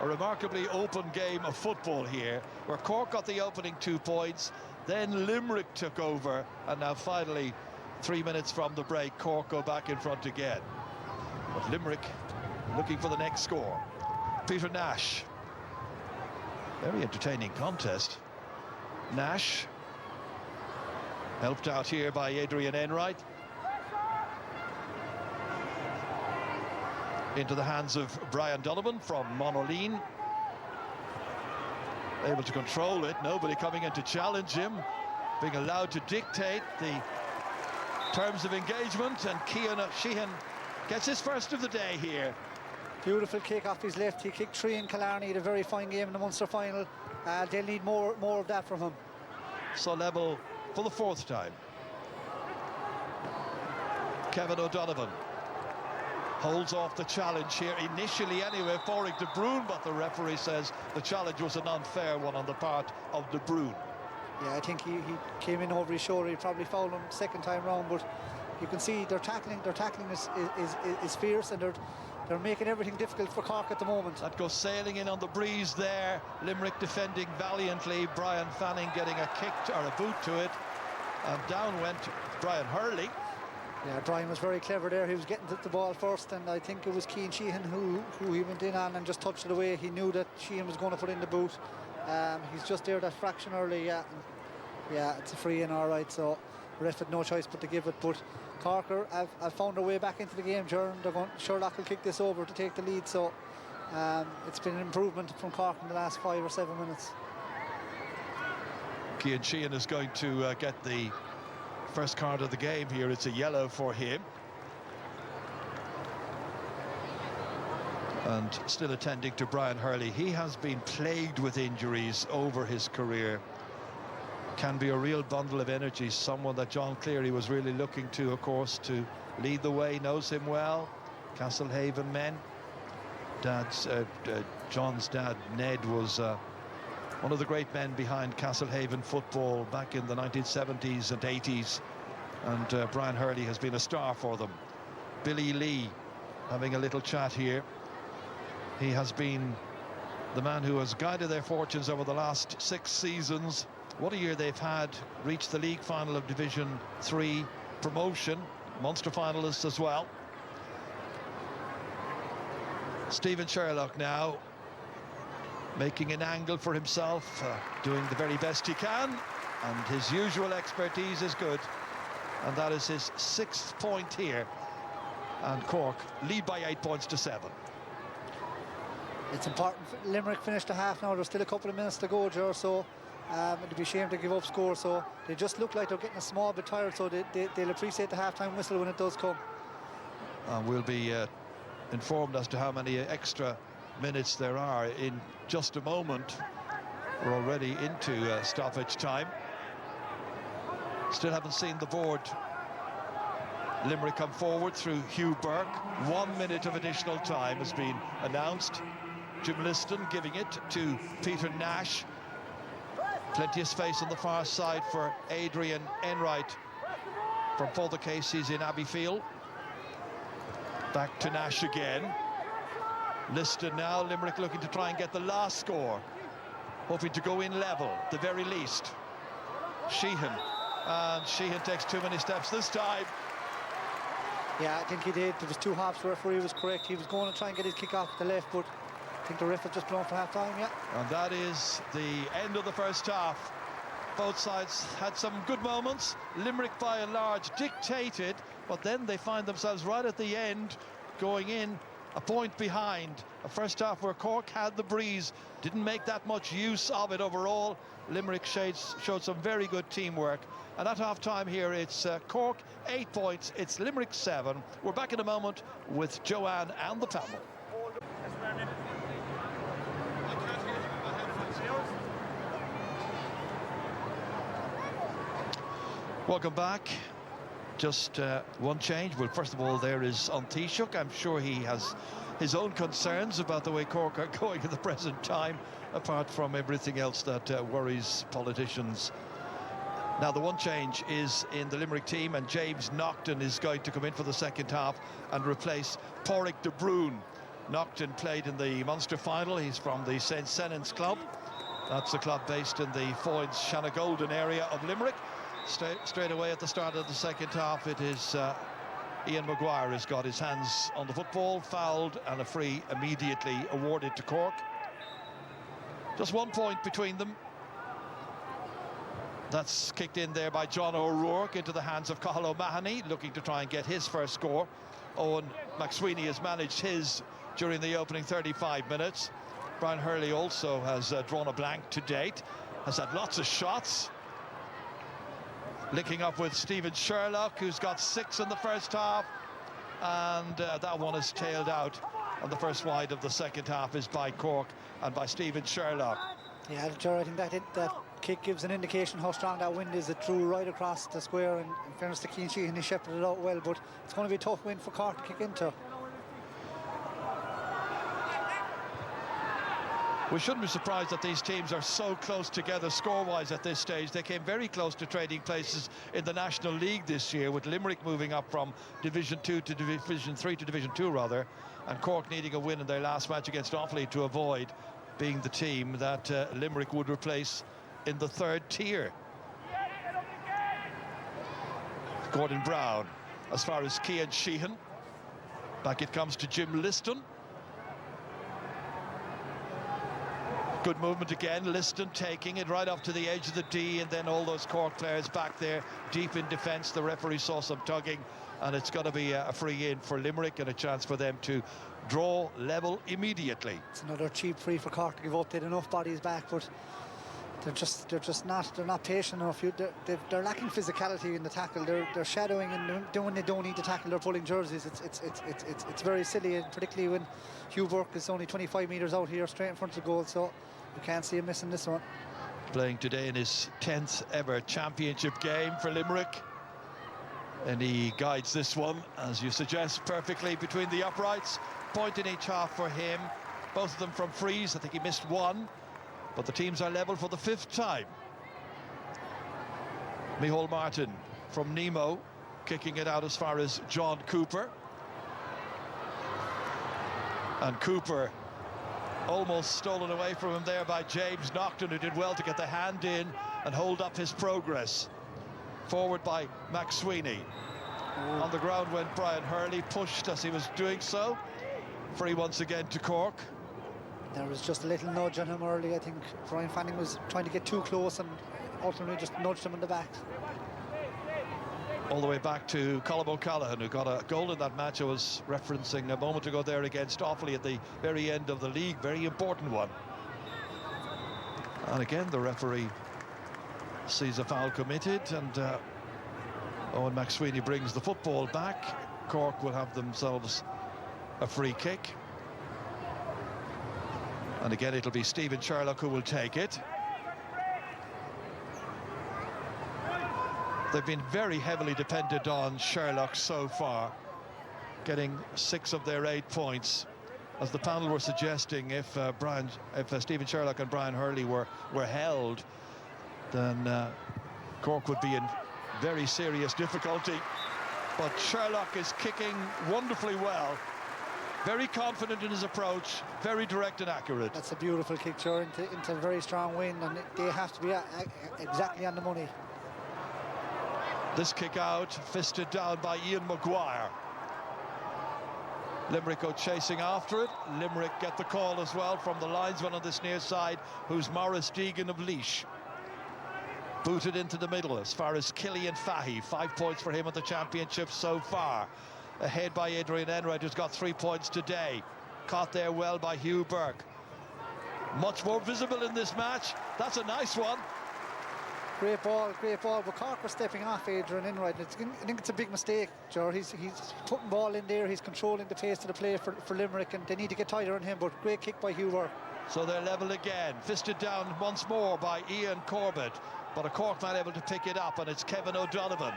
A remarkably open game of football here, where Cork got the opening 2 points, then Limerick took over, and now finally 3 minutes from the break, Cork go back in front again. But Limerick looking for the next score. Peter Nash. Very entertaining contest. Nash helped out here by Adrian Enright. Into the hands of Brian Donovan from Monoline. Able to control it, nobody coming in to challenge him, being allowed to dictate the terms of engagement, and Cian Sheehan gets his first of the day here. Beautiful kick off his left. He kicked 3 in Killarney. He had a very fine game in the Munster final. They'll need more of that from him. So level for the 4th time. Kevin O'Donovan holds off the challenge here initially anyway, Páirc de Bruyne, but the referee says the challenge was an unfair one on the part of de Bruyne. Yeah, I think he came in over his shoulder. He probably fouled him 2nd time round, but you can see their tackling is fierce, and they're making everything difficult for Cork at the moment. That goes sailing in on the breeze there. Limerick defending valiantly. Brian Fanning getting a kick or a boot to it, and down went Brian Hurley. Yeah, Brian was very clever there. He was getting to the ball first, and I think it was Cian Sheehan who he went in on and just touched it away. He knew that Sheehan was going to put in the boot. He's just there that fraction early, yeah, it's a free in, all right, so the ref had no choice but to give it. But Cork have found their way back into the game, Jern. Sherlock will kick this over to take the lead, so it's been an improvement from Cork in the last 5 or 7 minutes. Cian Sheehan is going to get the First card of the game here, it's a yellow for him. And still attending to Brian Hurley. He has been plagued with injuries over his career. Can be a real bundle of energy. Someone that John Cleary was really looking to, of course, to lead the way. Knows him well. Castlehaven men. John's dad, Ned, was one of the great men behind Castlehaven football back in the 1970s and 80s. And Brian Hurley has been a star for them. Billy Lee having a little chat here. He has been the man who has guided their fortunes over the last 6 seasons. What a year they've had. Reached the league final of Division 3, promotion, Munster finalists as well. Stephen Sherlock now making an angle for himself, doing the very best he can, and his usual expertise is good, and that is his 6th point here, and Cork lead by 8 points to 7. It's important. Limerick finished the half now. There's still a couple of minutes to go, Ger, so it'd be a shame to give up scores. So they just look like they're getting a small bit tired, so they'll appreciate the half-time whistle when it does come. And we'll be informed as to how many extra minutes there are in just a moment. We're already into stoppage time. Still haven't seen the board. Limerick come forward through Hugh Burke. 1 minute of additional time has been announced. Jim Liston giving it to Peter Nash. Plenty of space on the far side for Adrian Enright from Father Casey's in Abbeyfield. Back to Nash again. Liston now. Limerick looking to try and get the last score, hoping to go in level, the very least. Sheehan, and Sheehan takes too many steps this time. Yeah, I think he did. There was 2 hops. The referee was correct. He was going to try and get his kick off the left, but I think the ref had just blown for half-time, yeah. And that is the end of the first half. Both sides had some good moments. Limerick, by and large, dictated, but then they find themselves right at the end, going in a point behind. A first half where Cork had the breeze, didn't make that much use of it overall. Limerick showed some very good teamwork. And at half-time here, it's Cork 8 points, it's Limerick 7. We're back in a moment with Joanne and the panel. Welcome back. Just one change. Well, first of all, there is on Taoiseach. I'm sure he has his own concerns about the way Cork are going at the present time, apart from everything else that worries politicians. Now, the one change is in the Limerick team, and James Naughton is going to come in for the second half and replace Páirc de Bruyne. Naughton played in the Munster final. He's from the St. Senan's club. That's a club based in the Foynes Shanagolden area of Limerick. Straight away at the start of the second half, it is Ian Maguire has got his hands on the football, fouled, and a free immediately awarded to Cork. Just 1 point between them. That's kicked in there by John O'Rourke into the hands of Cathal O'Mahony, looking to try and get his first score. Owen McSweeney has managed his during the opening 35 minutes. Brian Hurley also has drawn a blank to date, has had lots of shots. Linking up with Stephen Sherlock, who's got 6 in the first half, and that one is tailed out, and the first wide of the second half is by Cork and by Stephen Sherlock. Yeah, I think that kick gives an indication how strong that wind is. It threw right across the square, and in fairness to Cian Sheehan, he shepherded it out well, but it's going to be a tough wind for Cork to kick into. We shouldn't be surprised that these teams are so close together score-wise at this stage. They came very close to trading places in the National League this year, with Limerick moving up from Division 2 to Division 3 to Division 2 rather, and Cork needing a win in their last match against Offaly to avoid being the team that Limerick would replace in the 3rd tier. Gordon Brown, as far as Cian Sheehan. Back it comes to Jim Liston. Good movement again, Liston taking it right up to the edge of the D, and then all those Cork players back there deep in defence. The referee saw some tugging, and it's going to be a free in for Limerick and a chance for them to draw level immediately. It's another cheap free for Cork to give up. They had enough bodies back, but they're not patient enough. They're lacking physicality in the tackle. They're shadowing, and when they don't need to tackle, they're pulling jerseys. It's very silly, and particularly when Hugh Burke is only 25 metres out here, straight in front of the goal. So you can't see him missing this one. Playing today in his 10th ever championship game for Limerick, and he guides this one, as you suggest, perfectly between the uprights. Point in each half for him. Both of them from frees. I think he missed one. But the teams are level for the 5th time. Micheál Martin from Nemo, kicking it out as far as John Cooper. And Cooper almost stolen away from him there by James Naughton, who did well to get the hand in and hold up his progress. Forward by Max Sweeney. On the ground went Brian Hurley, pushed as he was doing so. Free once again to Cork. There was just a little nudge on him early. I think Brian Fanning was trying to get too close and ultimately just nudged him in the back. All the way back to Colm O'Callaghan, who got a goal in that match I was referencing a moment ago there against Offaly at the very end of the league. Very important one. And again, the referee sees a foul committed, and Owen McSweeney brings the football back. Cork will have themselves a free kick. And again, it'll be Stephen Sherlock who will take it. They've been very heavily dependent on Sherlock so far, getting 6 of their 8 points. As the panel were suggesting, if Stephen Sherlock and Brian Hurley were held, then Cork would be in very serious difficulty. But Sherlock is kicking wonderfully well. Very confident in his approach, very direct and accurate. That's a beautiful kick, sure, into a very strong wind, and they have to be exactly on the money. This kick out, fisted down by Ian Maguire. Limerick go chasing after it. Limerick get the call as well from the linesman on this near side, who's Maurice Deegan of Laois. Booted into the middle as far as Killian Fahy. 5 points for him at the championship so far. Ahead by Adrian Enright, who's got 3 points today. Caught there well by Hugh Burke. Much more visible in this match. That's a nice one. Great ball, but Cork was stepping off Adrian Enright. I think it's a big mistake, Joe. He's putting ball in there, he's controlling the pace of the play for Limerick, and they need to get tighter on him, but great kick by Hugh Burke. So they're level again. Fisted down once more by Ian Corbett, but a Cork man able to pick it up, and it's Kevin O'Donovan.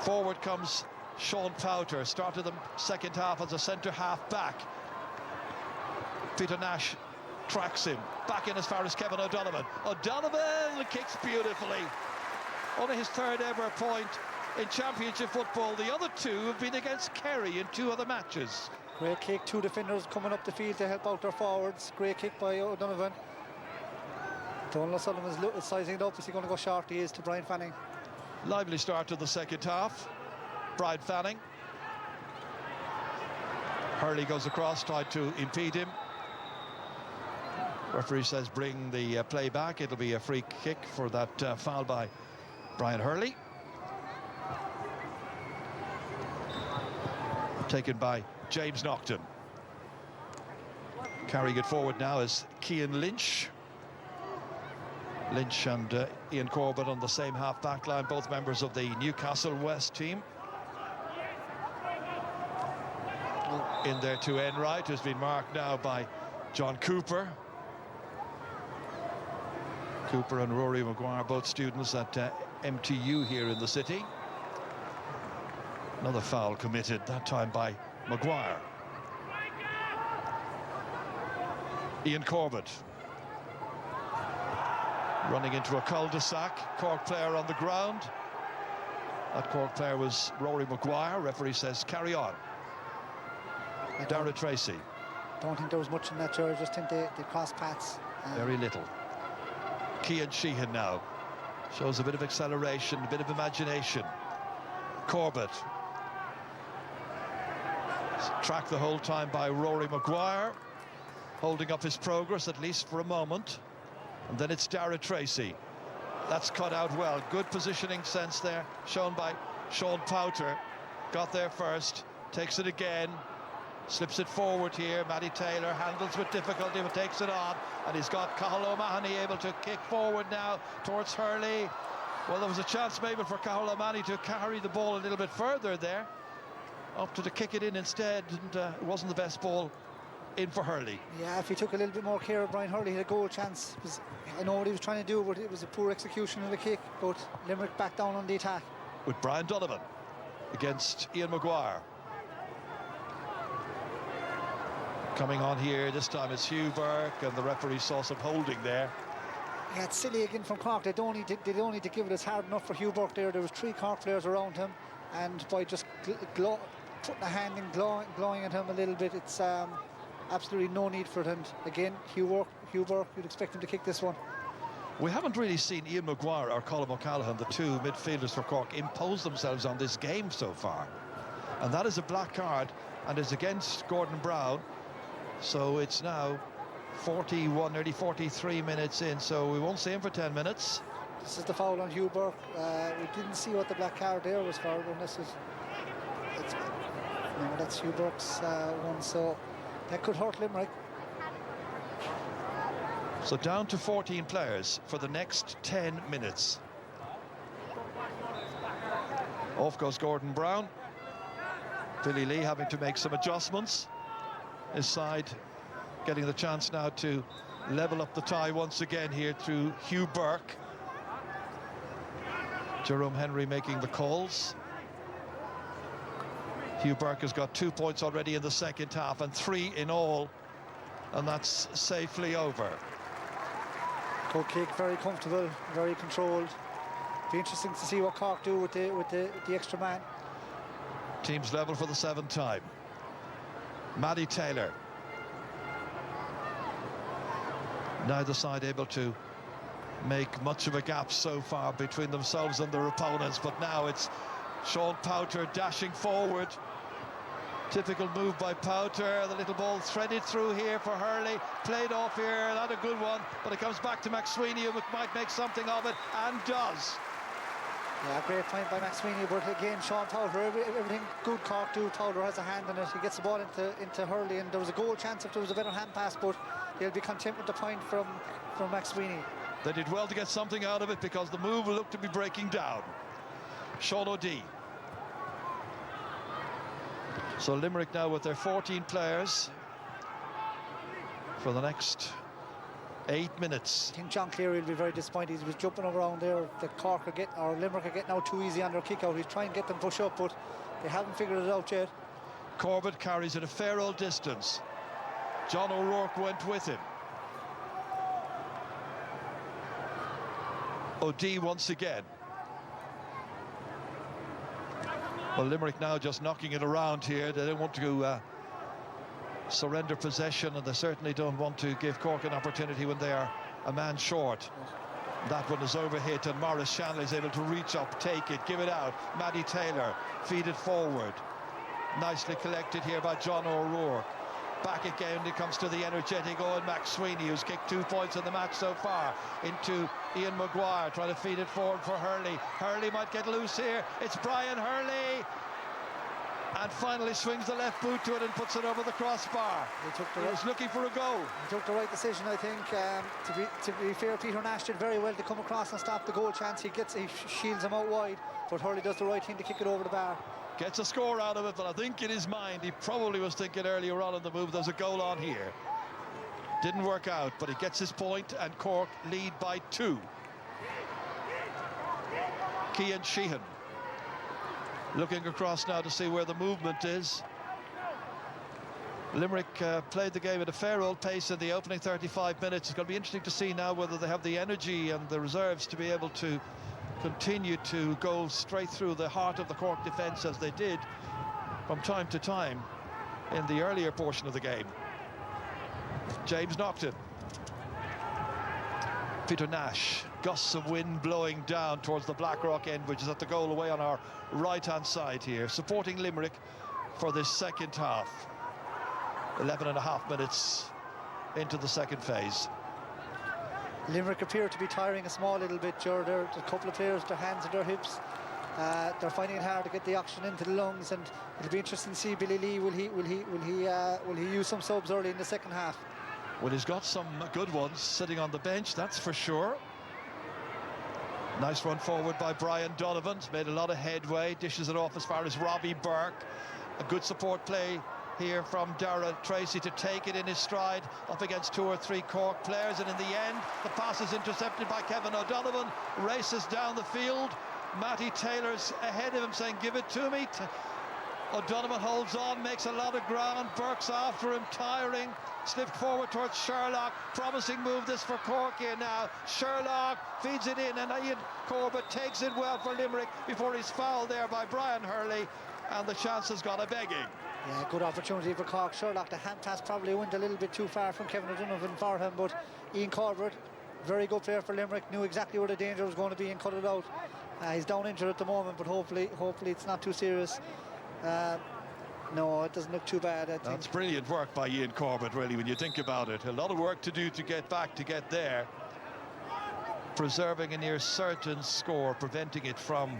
Forward comes Sean Powter, started the second half as a centre half back. Peter Nash tracks him, back in as far as Kevin O'Donovan. O'Donovan kicks beautifully. Only his 3rd ever point in championship football. The other 2 have been against Kerry in 2 other matches. Great kick, 2 defenders coming up the field to help out their forwards. Great kick by O'Donovan. Donald O'Sullivan's sizing it up. Is he going to go short? He is, to Brian Fanning. Lively start to the second half. Brian Fanning. Hurley goes across, tried to impede him. Referee says bring the play back. It'll be a free kick for that foul by Brian Hurley. Taken by James Naughton. Carrying it forward now is Cian Lynch. Lynch and Ian Corbett on the same half-back line, both members of the Newcastle West team. In there to Enright, who's been marked now by John Cooper. Cooper and Rory Maguire, both students at MTU here in the city. Another foul committed, that time by Maguire. Ian Corbett. Running into a cul-de-sac. Cork player on the ground. That Cork player was Rory Maguire. Referee says carry on. Dara Tracy. Don't think there was much in that, George. Just think they crossed paths. Very little. Cian Sheehan now. Shows a bit of acceleration, a bit of imagination. Corbett. Tracked the whole time by Rory Maguire. Holding up his progress, at least for a moment. And then it's Dara Tracy. That's cut out well. Good positioning sense there, shown by Sean Powter. Got there first, takes it again. Slips it forward here. Matty Taylor handles with difficulty but takes it on. And he's got Cathal O'Mahony able to kick forward now towards Hurley. Well, there was a chance maybe for Cathal O'Mahony to carry the ball a little bit further there. Opted to kick it in instead, and it wasn't the best ball in for Hurley. Yeah, if he took a little bit more care of Brian Hurley, he had a goal chance. I know what he was trying to do, but it was a poor execution of the kick. But Limerick back down on the attack. With Brian Donovan against Ian Maguire. Coming on here, this time it's Hugh Burke, and the referee saw some holding there. Yeah, it's silly again from Cork. They don't need to give it as hard enough for Hugh Burke there. There was 3 Cork players around him, and by just putting a hand in, glowing at him a little bit, it's absolutely no need for it. And again, Hugh Burke, you'd expect him to kick this one. We haven't really seen Ian Maguire or Colm O'Callaghan, the 2 midfielders for Cork, impose themselves on this game so far. And that is a black card, and is against Gordon Brown. So it's now 41, nearly 43 minutes in, so we won't see him for 10 minutes. This is the foul on Hugh Burke. We didn't see what the black card there was for, and that's Hugh Burke's one, so that could hurt Limerick. So down to 14 players for the next 10 minutes. Off goes Gordon Brown. Billy Lee having to make some adjustments. His side getting the chance now to level up the tie once again here through Hugh Burke. Jerome Henry making the calls. Hugh Burke has got 2 points already in the second half and 3 in all, and that's safely over. Good kick, very comfortable, very controlled. Be interesting to see what Cork do with the extra man. Teams level for the 7th time. Matty Taylor. Neither side able to make much of a gap so far between themselves and their opponents, but now it's Sean Powter dashing forward. Typical move by Powter. The little ball threaded through here for Hurley. Played off here, not a good one, but it comes back to McSweeney, who might make something of it, and does. Yeah, great point by McSweeney, but again, Sean Powter, everything good Cork do, Powter has a hand in it. He gets the ball into Hurley, and there was a goal chance if there was a better hand pass, but he'll be content with the point from McSweeney. They did well to get something out of it because the move looked to be breaking down. Sean O'Dea. So Limerick now with their 14 players for the next 8 minutes. I think John Cleary will be very disappointed. He was jumping around there. The Limerick are getting out too easy on their kick out. He's trying to get them push up, but they haven't figured it out yet. Corbett carries it a fair old distance. John O'Rourke went with him. O'Dea once again. Well, Limerick now just knocking it around here. They don't want to surrender possession, and they certainly don't want to give Cork an opportunity when they are a man short. That one is overhit, and Maurice Shanley is able to reach up, take it, give it out. Matty Taylor, feed it forward. Nicely collected here by John O'Rourke. Back again, it comes to the energetic Owen McSweeney, who's kicked 2 points in the match so far, into Ian Maguire, trying to feed it forward for Hurley. Hurley might get loose here. It's Brian Hurley, and finally swings the left boot to it and puts it over the crossbar. He was looking for a goal. He took the right decision, I think. To be fair, Peter Nash did very well to come across and stop the goal chance. He shields him out wide, but Hurley does the right thing to kick it over the bar. Gets a score out of it, but I think in his mind he probably was thinking earlier on in the move there's a goal on here. Didn't work out, but he gets his point, and Cork lead by 2. Cian Sheehan looking across now to see where the movement is. Limerick played the game at a fair old pace in the opening 35 minutes. It's going to be interesting to see now whether they have the energy and the reserves to be able to continue to go straight through the heart of the Cork defence as they did from time to time in the earlier portion of the game. James Naughton. Peter Nash. Gusts of wind blowing down towards the Blackrock end, which is at the goal away on our right-hand side here, supporting Limerick for this second half. 11.5 minutes into the second phase. Limerick appear to be tiring a small little bit, Ger. There's a couple of players, their hands and their hips. They're finding it hard to get the oxygen into the lungs, and it'll be interesting to see Billy Lee. Will he use some subs early in the second half? Well, he's got some good ones sitting on the bench, that's for sure. Nice run forward by Brian Donovan. He's made a lot of headway, dishes it off as far as Robbie Burke. A good support play here from Darragh Tracy to take it in his stride up against 2 or 3 Cork players, and in the end the pass is intercepted by Kevin O'Donovan. Races down the field. Matty Taylor's ahead of him saying, give it to me. O'Donovan holds on, makes a lot of ground. Burke's after him, tiring. Slipped forward towards Sherlock. Promising move this for Cork here now. Sherlock feeds it in, and Ian Corbett takes it well for Limerick before he's fouled there by Brian Hurley, and the chance has gone a begging. Yeah, good opportunity for Cork. Sherlock, the hand pass probably went a little bit too far from Kevin O'Donovan for him, but Ian Corbett, very good player for Limerick, knew exactly where the danger was going to be and cut it out. He's down injured at the moment, but hopefully it's not too serious. No, it doesn't look too bad. I think. That's brilliant work by Ian Corbett, really, when you think about it. A lot of work to do to get back, to get there. Preserving a near certain score, preventing it from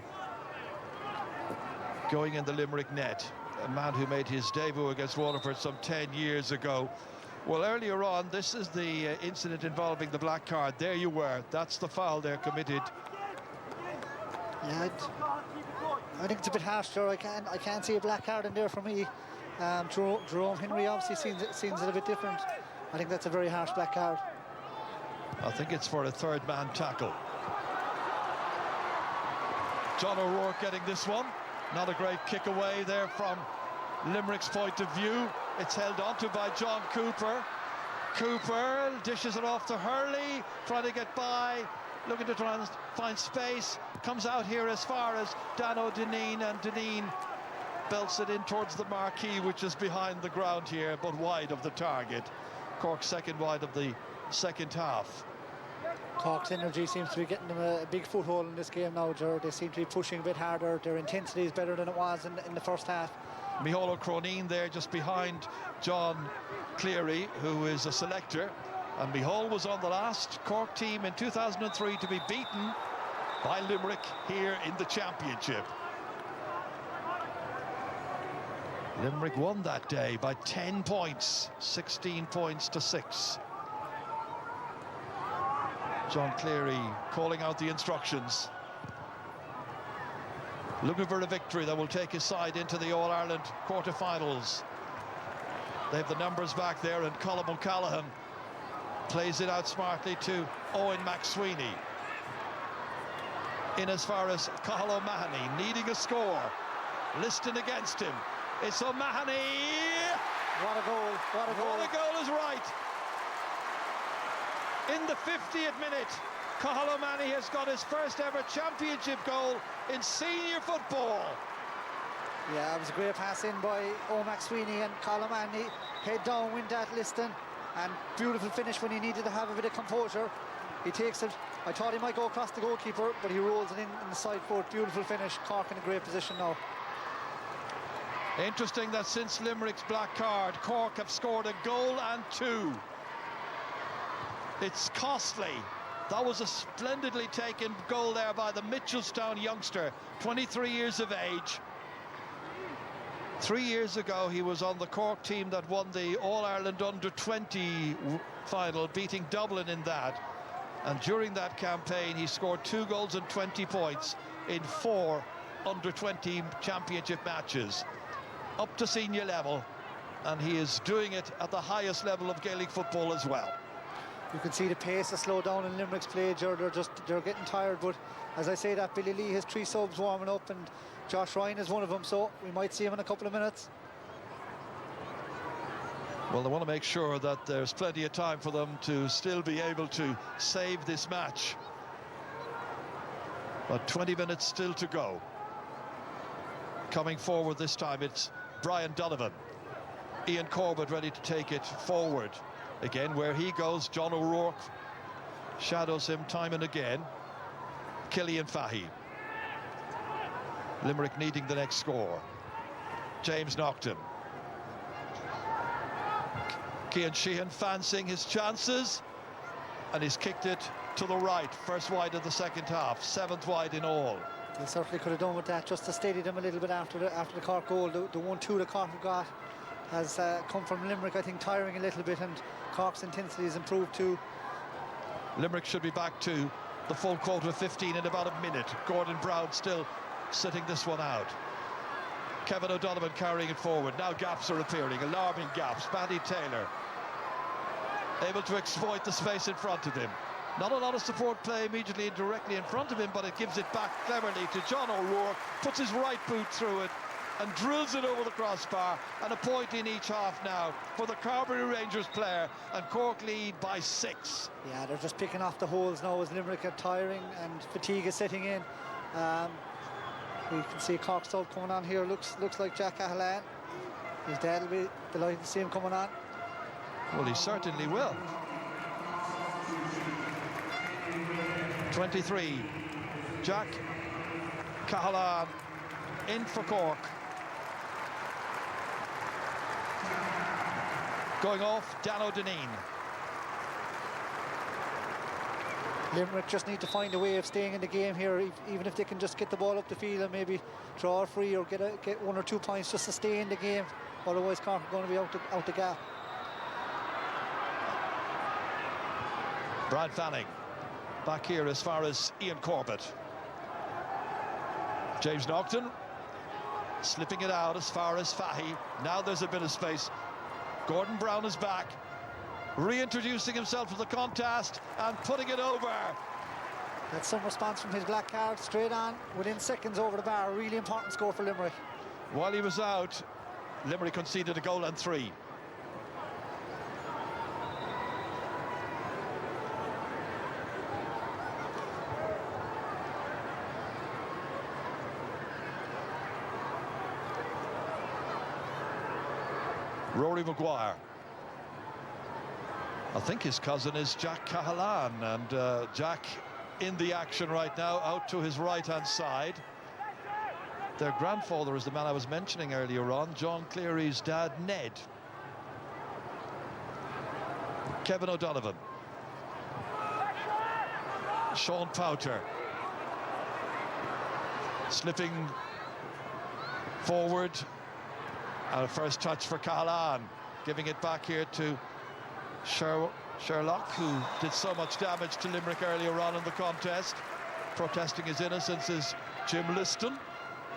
going in the Limerick net. A man who made his debut against Waterford some 10 years ago. Well, earlier on, this is the incident involving the black card. There you were. That's the foul there committed. Yeah, I think it's a bit harsh, sure. I can't see a black card in there for me. Jerome Henry obviously seems it a bit different. I think that's a very harsh black card. I think it's for a third man tackle. John O'Rourke getting this one. Not a great kick away there from Limerick's point of view. It's held onto by John Cooper. Cooper dishes it off to Hurley, trying to get by, looking to try and find space. Comes out here as far as Dano Dineen, and Dineen belts it in towards the marquee, which is behind the ground here, but wide of the target. Cork's second wide of the second half. Cork's energy seems to be getting them a big foothold in this game now, Ger. They seem to be pushing a bit harder. Their intensity is better than it was in the first half. Micheál Cronin there just behind John Cleary, who is a selector. And Micheál was on the last Cork team in 2003 to be beaten by Limerick here in the championship. Limerick won that day by 10 points, 16 points to 6. John Cleary calling out the instructions. Looking for a victory that will take his side into the All-Ireland quarter-finals. They have the numbers back there, and Colm O'Callaghan plays it out smartly to Owen McSweeney. In as far as Cathal O'Mahony, needing a score. Liston against him. It's O'Mahony. What a goal, what a goal. What a goal is right. In the 50th minute, Cathal O'Mahony has got his first ever championship goal in senior football. Yeah, it was a great pass in by Owen McSweeney, and Cathal O'Mahony head down, win that Liston, and beautiful finish when he needed to have a bit of composure. He takes it. I thought he might go across the goalkeeper, but he rolls it in the side foot. Beautiful finish. Cork in a great position now. Interesting that since Limerick's black card, Cork have scored a goal and 2. It's costly. That was a splendidly taken goal there by the Mitchelstown youngster, 23 years of age. 3 years ago, he was on the Cork team that won the All-Ireland Under-20 final, beating Dublin in that. And during that campaign, he scored 2 goals and 20 points in 4 Under-20 championship matches, up to senior level. And he is doing it at the highest level of Gaelic football as well. You can see the pace has slowed down in Limerick's play. They're getting tired, but as I say that, Billy Lee has 3 subs warming up, and Josh Ryan is one of them, so we might see him in a couple of minutes. Well, they want to make sure that there's plenty of time for them to still be able to save this match. But 20 minutes still to go. Coming forward this time, it's Brian Donovan. Ian Corbett ready to take it forward. Again, where he goes, John O'Rourke shadows him time and again. Killian Fahy. Limerick needing the next score. James Naughton. Cian Sheehan fancying his chances, and he's kicked it to the right. First wide of the second half, 7th wide in all. They certainly could have done with that, just to steady them a little bit after the Cork goal. The 1-2 that Cork have got has come from Limerick, I think, tiring a little bit, and Cork's intensity has improved too. Limerick should be back to the full quota of 15 in about a minute. Gordon Brown still sitting this one out. Kevin O'Donovan carrying it forward. Now gaps are appearing, alarming gaps. Paddy Taylor able to exploit the space in front of him. Not a lot of support play immediately and directly in front of him, but it gives it back cleverly to John O'Rourke, puts his right boot through it and drills it over the crossbar, and a point in each half now for the Carbery Rangers player, and Cork lead by 6. Yeah, they're just picking off the holes now as Limerick are tiring and fatigue is setting in. We can see Cork salt coming on here. Looks like Jack Cahalane. His dad will be delighted to see him coming on. Well, he certainly will. 23, Jack Cahalane in for Cork. Going off, Dan O'Donnell. Limerick just need to find a way of staying in the game here, even if they can just get the ball up the field and maybe draw a free or get 1 or 2 points just to stay in the game. Otherwise, Cork are going to be out the gap. Brad Fanning back here as far as Ian Corbett. James Naughton slipping it out as far as Fahy. Now there's a bit of space. Gordon Brown is back, reintroducing himself to the contest and putting it over. That's some response from his black card, straight on, within seconds over the bar. Really important score for Limerick. While he was out, Limerick conceded a goal and 3. Rory Maguire. I think his cousin is Jack Cahalane, and Jack in the action right now, out to his right-hand side. Their grandfather is the man I was mentioning earlier on, John Cleary's dad, Ned. Kevin O'Donovan. Sean Powter. Slipping forward. Our first touch for Cahalane, giving it back here to Sherlock, who did so much damage to Limerick earlier on in the contest. Protesting his innocence is Jim Liston.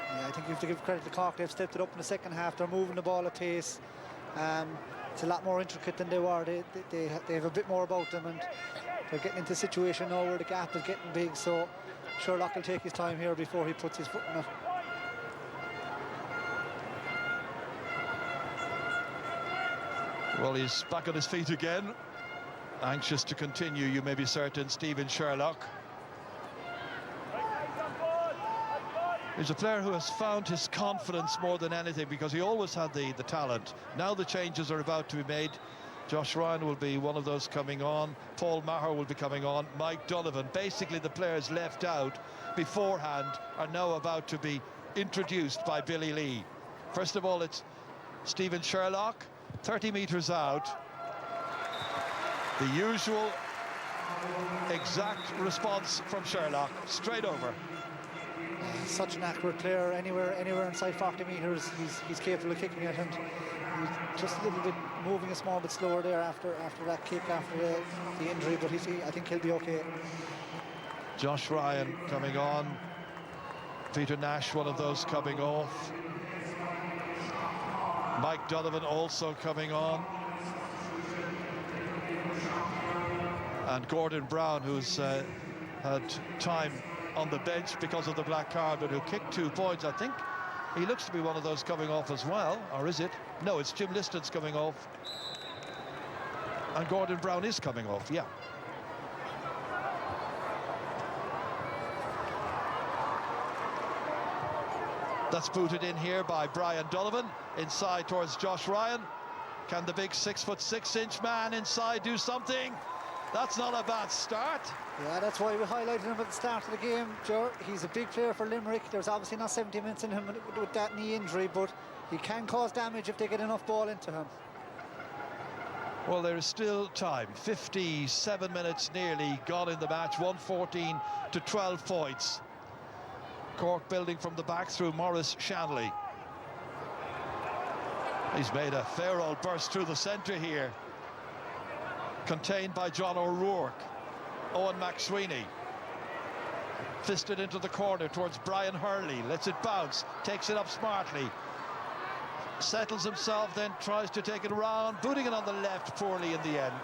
Yeah, I think you have to give credit to Cork. They've stepped it up in the second half. They're moving the ball at pace. It's a lot more intricate than they were. They have a bit more about them, and they're getting into a situation now where the gap is getting big. So Sherlock will take his time here before he puts his foot in it. Well, he's back on his feet again, anxious to continue, you may be certain, Stephen Sherlock. He's a player who has found his confidence more than anything, because he always had the talent. Now the changes are about to be made. Josh Ryan will be one of those coming on. Paul Maher will be coming on. Mike Donovan. Basically, the players left out beforehand are now about to be introduced by Billy Lee. First of all, it's Stephen Sherlock. 30 metres out, the usual exact response from Sherlock, straight over. Such an accurate player, anywhere inside 40 metres, he's capable of kicking it, and he's just a little bit moving a small bit slower there after that kick, after the injury, but I think he'll be okay. Josh Ryan coming on, Peter Nash, one of those coming off. Mike Donovan also coming on. And Gordon Brown, who's had time on the bench because of the black card, but who kicked 2 points. I think he looks to be one of those coming off as well, or is it? No, it's Jim Liston's coming off. And Gordon Brown is coming off, yeah. That's booted in here by Brian Donovan, inside towards Josh Ryan. Can the big 6'6" man inside do something? That's not a bad start. Yeah, that's why we highlighted him at the start of the game, Joe. He's a big player for Limerick. There's obviously not 70 minutes in him with that knee injury, but he can cause damage if they get enough ball into him. Well, there is still time. 57 minutes nearly gone in the match. 114 to 12 points. Cork building from the back through Maurice Shanley. He's made a fair old burst through the centre here. Contained by John O'Rourke. Owen McSweeney. Fisted into the corner towards Brian Hurley. Lets it bounce. Takes it up smartly. Settles himself, then tries to take it around. Booting it on the left poorly in the end.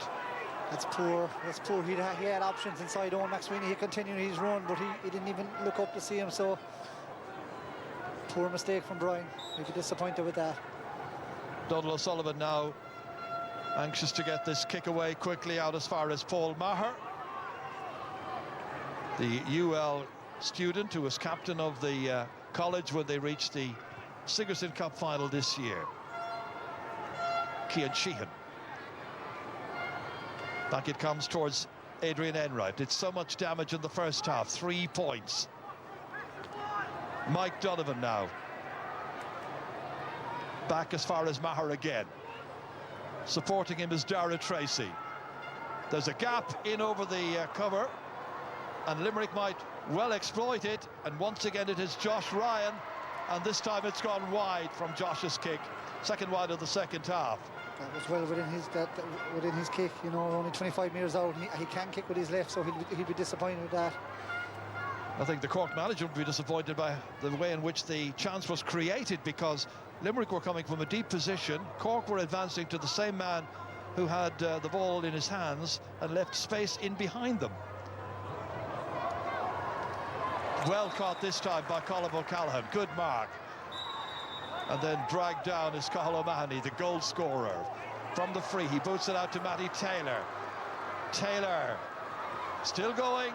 That's poor. That's poor. He had options inside Owen McSweeney. He continued his run, but he didn't even look up to see him. So poor mistake from Brian. He'd be disappointed with that. Donald O'Sullivan now anxious to get this kick away quickly out as far as Paul Maher, the UL student who was captain of the college when they reached the Sigerson Cup final this year. Cian Sheehan. Back it comes towards Adrian Enright. Did so much damage in the first half. 3 points. Mike Donovan now. Back as far as Maher again. Supporting him is Dara Tracy. There's a gap in over the cover, and Limerick might well exploit it. And once again it is Josh Ryan, and this time it's gone wide from Josh's kick. Second wide of the second half. That was well within his kick. You know, only 25 metres out. He can kick with his left, so he'll be disappointed with that. I think the Cork manager would be disappointed by the way in which the chance was created, because Limerick were coming from a deep position. Cork were advancing to the same man who had the ball in his hands and left space in behind them. Well caught this time by Colm O'Callaghan. Good mark. And then dragged down is Cathal O'Mahony, the goal scorer. From the free, he boots it out to Matty Taylor. Taylor, still going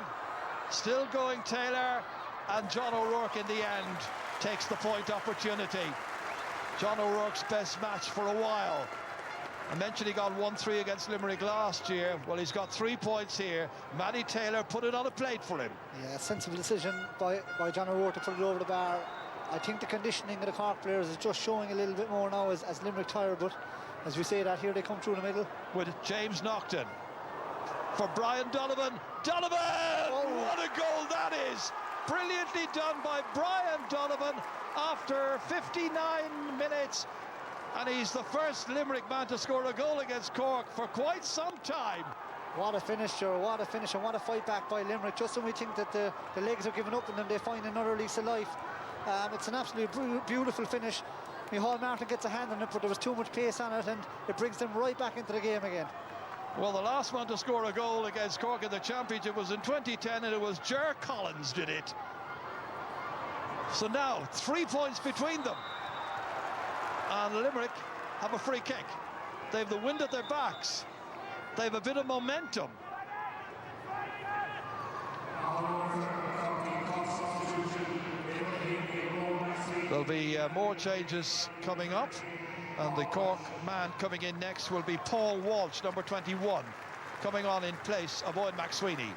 Taylor, and John O'Rourke in the end takes the point opportunity. John O'Rourke's best match for a while. I mentioned he got 1-3 against Limerick last year. Well, he's got 3 points here. Matty Taylor put it on a plate for him. Yeah, sensible decision by John O'Rourke to put it over the bar. I think the conditioning of the Cork players is just showing a little bit more now as Limerick tire, but as we say that, here they come through the middle. With James Naughton for Brian Donovan. Donovan! Oh. What a goal that is! Brilliantly done by Brian Donovan after 59 minutes. And he's the first Limerick man to score a goal against Cork for quite some time. What a finisher, what a finish, and what a fight back by Limerick. Just when we think that the legs are giving up and then they find another lease of life. It's an absolutely beautiful finish. Micheál Martin gets a hand on it, but there was too much pace on it, and it brings them right back into the game again. Well, the last one to score a goal against Cork in the championship was in 2010, and it was Ger Collins did it. So now 3 points between them, and Limerick have a free kick. They have the wind at their backs. They have a bit of momentum. There'll be more changes coming up, and the Cork man coming in next will be Paul Walsh, number 21, coming on in place of Owen McSweeney.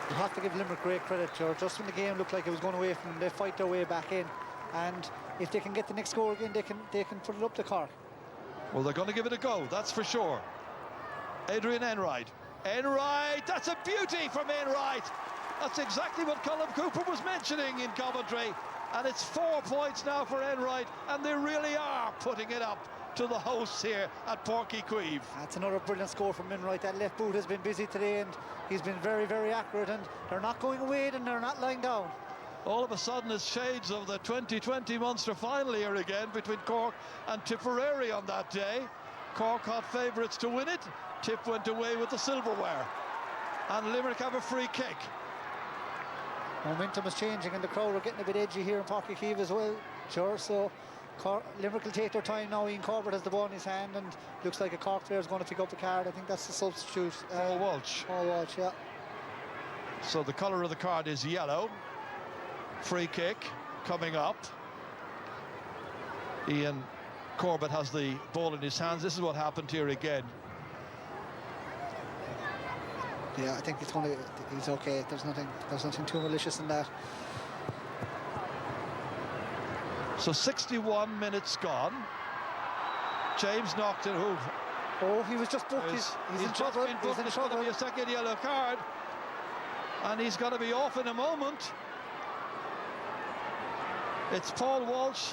You have to give Limerick great credit, George. Just when the game looked like it was going away from them, they fight their way back in, and if they can get the next goal again, they can put it up to Cork. Well, they're going to give it a go, that's for sure. Adrian Enright. Enright, that's a beauty from Enright. That's exactly what Colm Cooper was mentioning in commentary. And it's 4 points now for Enright, and they really are putting it up to the hosts here at Páirc Chaoimh. That's another brilliant score from Enright. That left boot has been busy today, and he's been very, very accurate, and they're not going away and they're not lying down. All of a sudden it's shades of the 2020 Munster final here again between Cork and Tipperary on that day. Cork hot favourites to win it. Tip went away with the silverware, and Limerick have a free kick. Momentum is changing, and the crowd are getting a bit edgy here in Páirc Chaoimh as well, sure. So Limerick will take their time now. Ian Corbett has the ball in his hand, and looks like a Cork player is going to pick up the card. I think that's the substitute. Paul Walsh. Paul Walsh, yeah. So the colour of the card is yellow. Free kick coming up. Ian Corbett has the ball in his hands. This is what happened here again. Yeah, I think he's okay. There's nothing too malicious in that. So 61 minutes gone. James Naughton, who... Oh, he was just booked. He's in trouble. He's in trouble. It's going to be a second yellow card. And he's going to be off in a moment. It's Paul Walsh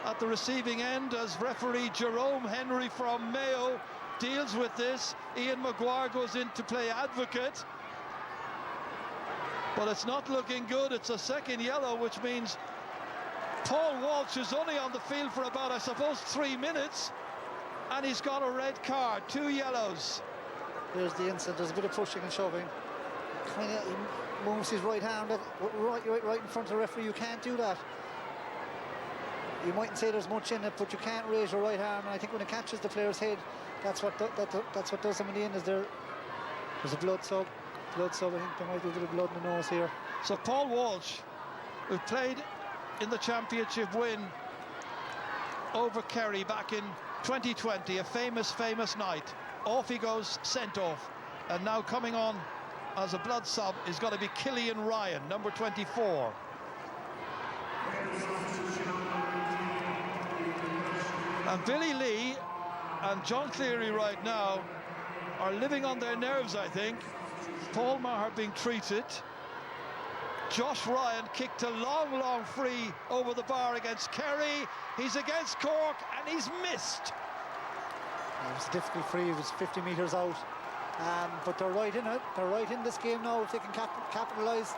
at the receiving end as referee Jerome Henry from Mayo deals with this. Ian Maguire goes in to play advocate. But it's not looking good. It's a second yellow, which means Paul Walsh is only on the field for about, I suppose, 3 minutes. And he's got a red card, 2 yellows. There's the incident. There's a bit of pushing and shoving. Kind of moves his right hand right in front of the referee. You can't do that. You mightn't say there's much in it, but you can't raise your right arm. And I think when it catches the player's head, that's what does them in the end. There's a blood sub. I think there might be a bit of blood in the nose here. So Paul Walsh, who played in the championship win over Kerry back in 2020, a famous night. Off he goes, sent off. And now coming on as a blood sub is going to be Killian Ryan, number 24. And Billy Lee and John Cleary right now are living on their nerves, I think. Paul Maher being treated. Josh Ryan kicked a long free over the bar against Kerry. He's against Cork and he's missed. It was a difficult free. It was 50 metres out. But they're right in it. They're right in this game now if they can capitalise.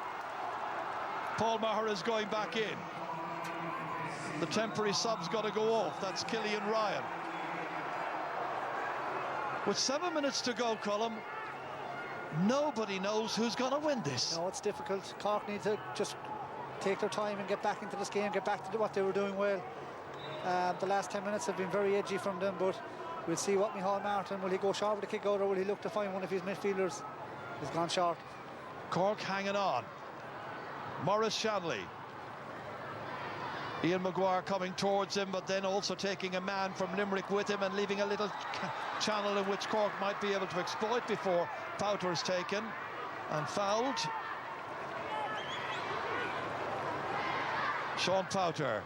Paul Maher is going back in. The temporary sub's got to go off. That's Killian Ryan. With 7 minutes to go, Colm, nobody knows who's going to win this. No, it's difficult. Cork need to just take their time and get back into this game, get back to what they were doing well. The last 10 minutes have been very edgy from them, but we'll see what Micheál Martin, will he go short with the kick out or will he look to find one of his midfielders? He's gone short. Cork hanging on. Maurice Shanley. Ian Maguire coming towards him, but then also taking a man from Limerick with him and leaving a little channel in which Cork might be able to exploit before Páirc is taken and fouled. Sean Páirc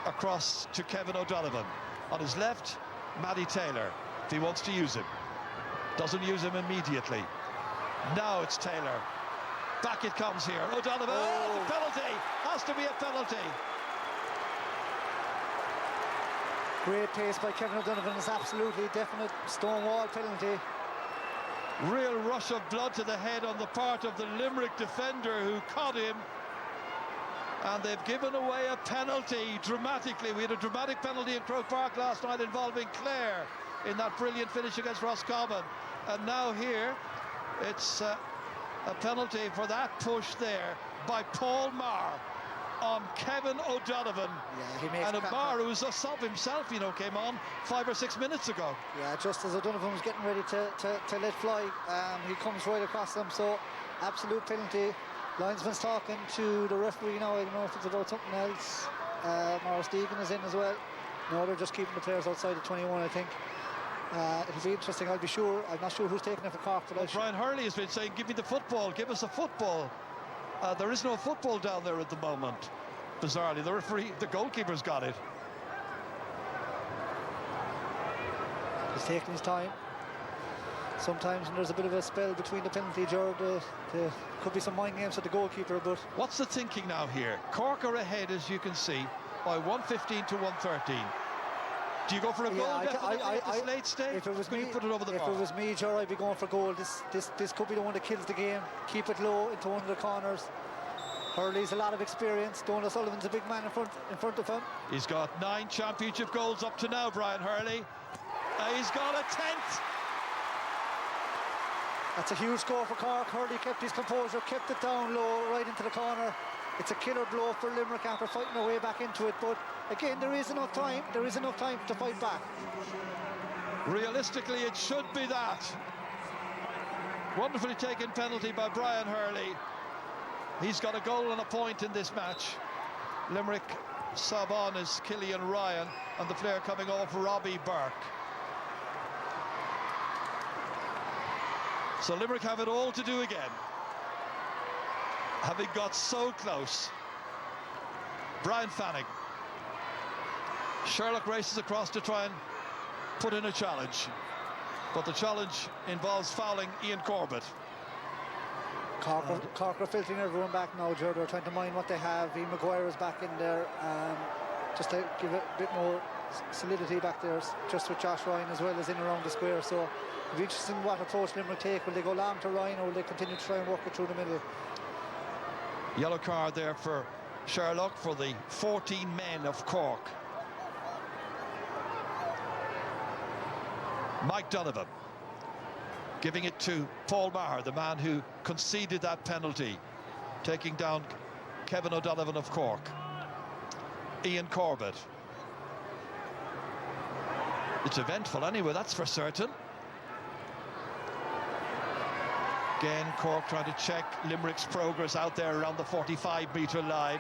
across to Kevin O'Donovan. On his left, Matty Taylor, if he wants to use him. Doesn't use him immediately. Now it's Taylor. Back it comes here. O'Donovan, oh, penalty! Has to be a penalty. Great pace by Kevin O'Donovan. Is absolutely definite stonewall penalty. Real rush of blood to the head on the part of the Limerick defender who caught him. And they've given away a penalty dramatically. We had a dramatic penalty in Croke Park last night involving Clare in that brilliant finish against Roscommon. And now here, it's a penalty for that push there by Paul Maher on Kevin O'Donovan. Yeah, he makes and Maher, who's a sub himself, you know, came on 5 or 6 minutes ago. Yeah, just as O'Donovan was getting ready to let fly, he comes right across them. So absolute penalty. Linesman's talking to the referee now. I don't know if it's about something else. Maurice Deegan is in as well. No, they're just keeping the players outside of 21, I think. It'll be interesting. I'll be sure. I'm not sure who's taking it for Cork, but Brian Hurley has been saying, "Give me the football. Give us a football." There is no football down there at the moment. Bizarrely, the referee, the goalkeeper's got it. He's taking his time. Sometimes when there's a bit of a spell between the penalty, Gerard, there could be some mind games with the goalkeeper, but... What's the thinking now here? Cork are ahead, as you can see, by 115 to 113. Do you go for a goal at this late stage? If it was me, me, put it over the bar? If it was me, Gerard, I'd be going for goal. This could be the one that kills the game. Keep it low into one of the corners. Hurley's a lot of experience. Donald Sullivan's a big man in front of him. He's got 9 championship goals up to now, Brian Hurley. He's got a 10th. That's a huge score for Cork. Hurley kept his composure, kept it down low, right into the corner. It's a killer blow for Limerick after fighting their way back into it. But again, there is enough time. There is enough time to fight back. Realistically, it should be that. Wonderfully taken penalty by Brian Hurley. He's got a goal and a point in this match. Limerick sub on is Killian Ryan, and the player coming off, Robbie Burke. So Limerick have it all to do again, having got so close. Brian Fanning. Sherlock races across to try and put in a challenge, but the challenge involves fouling Ian Corbett. Cork are filtering everyone back now, Joe. They're trying to mind what they have. Ian Maguire is back in there, just to give it a bit more solidity back there, just with Josh Ryan as well as in around the square. So it'll be interesting what approach Limerick take. Will they go long to Ryan, or will they continue to try and work it through the middle? Yellow card there for Sherlock for the 14 men of Cork. Mike Donovan giving it to Paul Maher, the man who conceded that penalty, taking down Kevin O'Donovan of Cork. Ian Corbett. It's eventful anyway, that's for certain. Again, Cork trying to check Limerick's progress out there around the 45-metre line.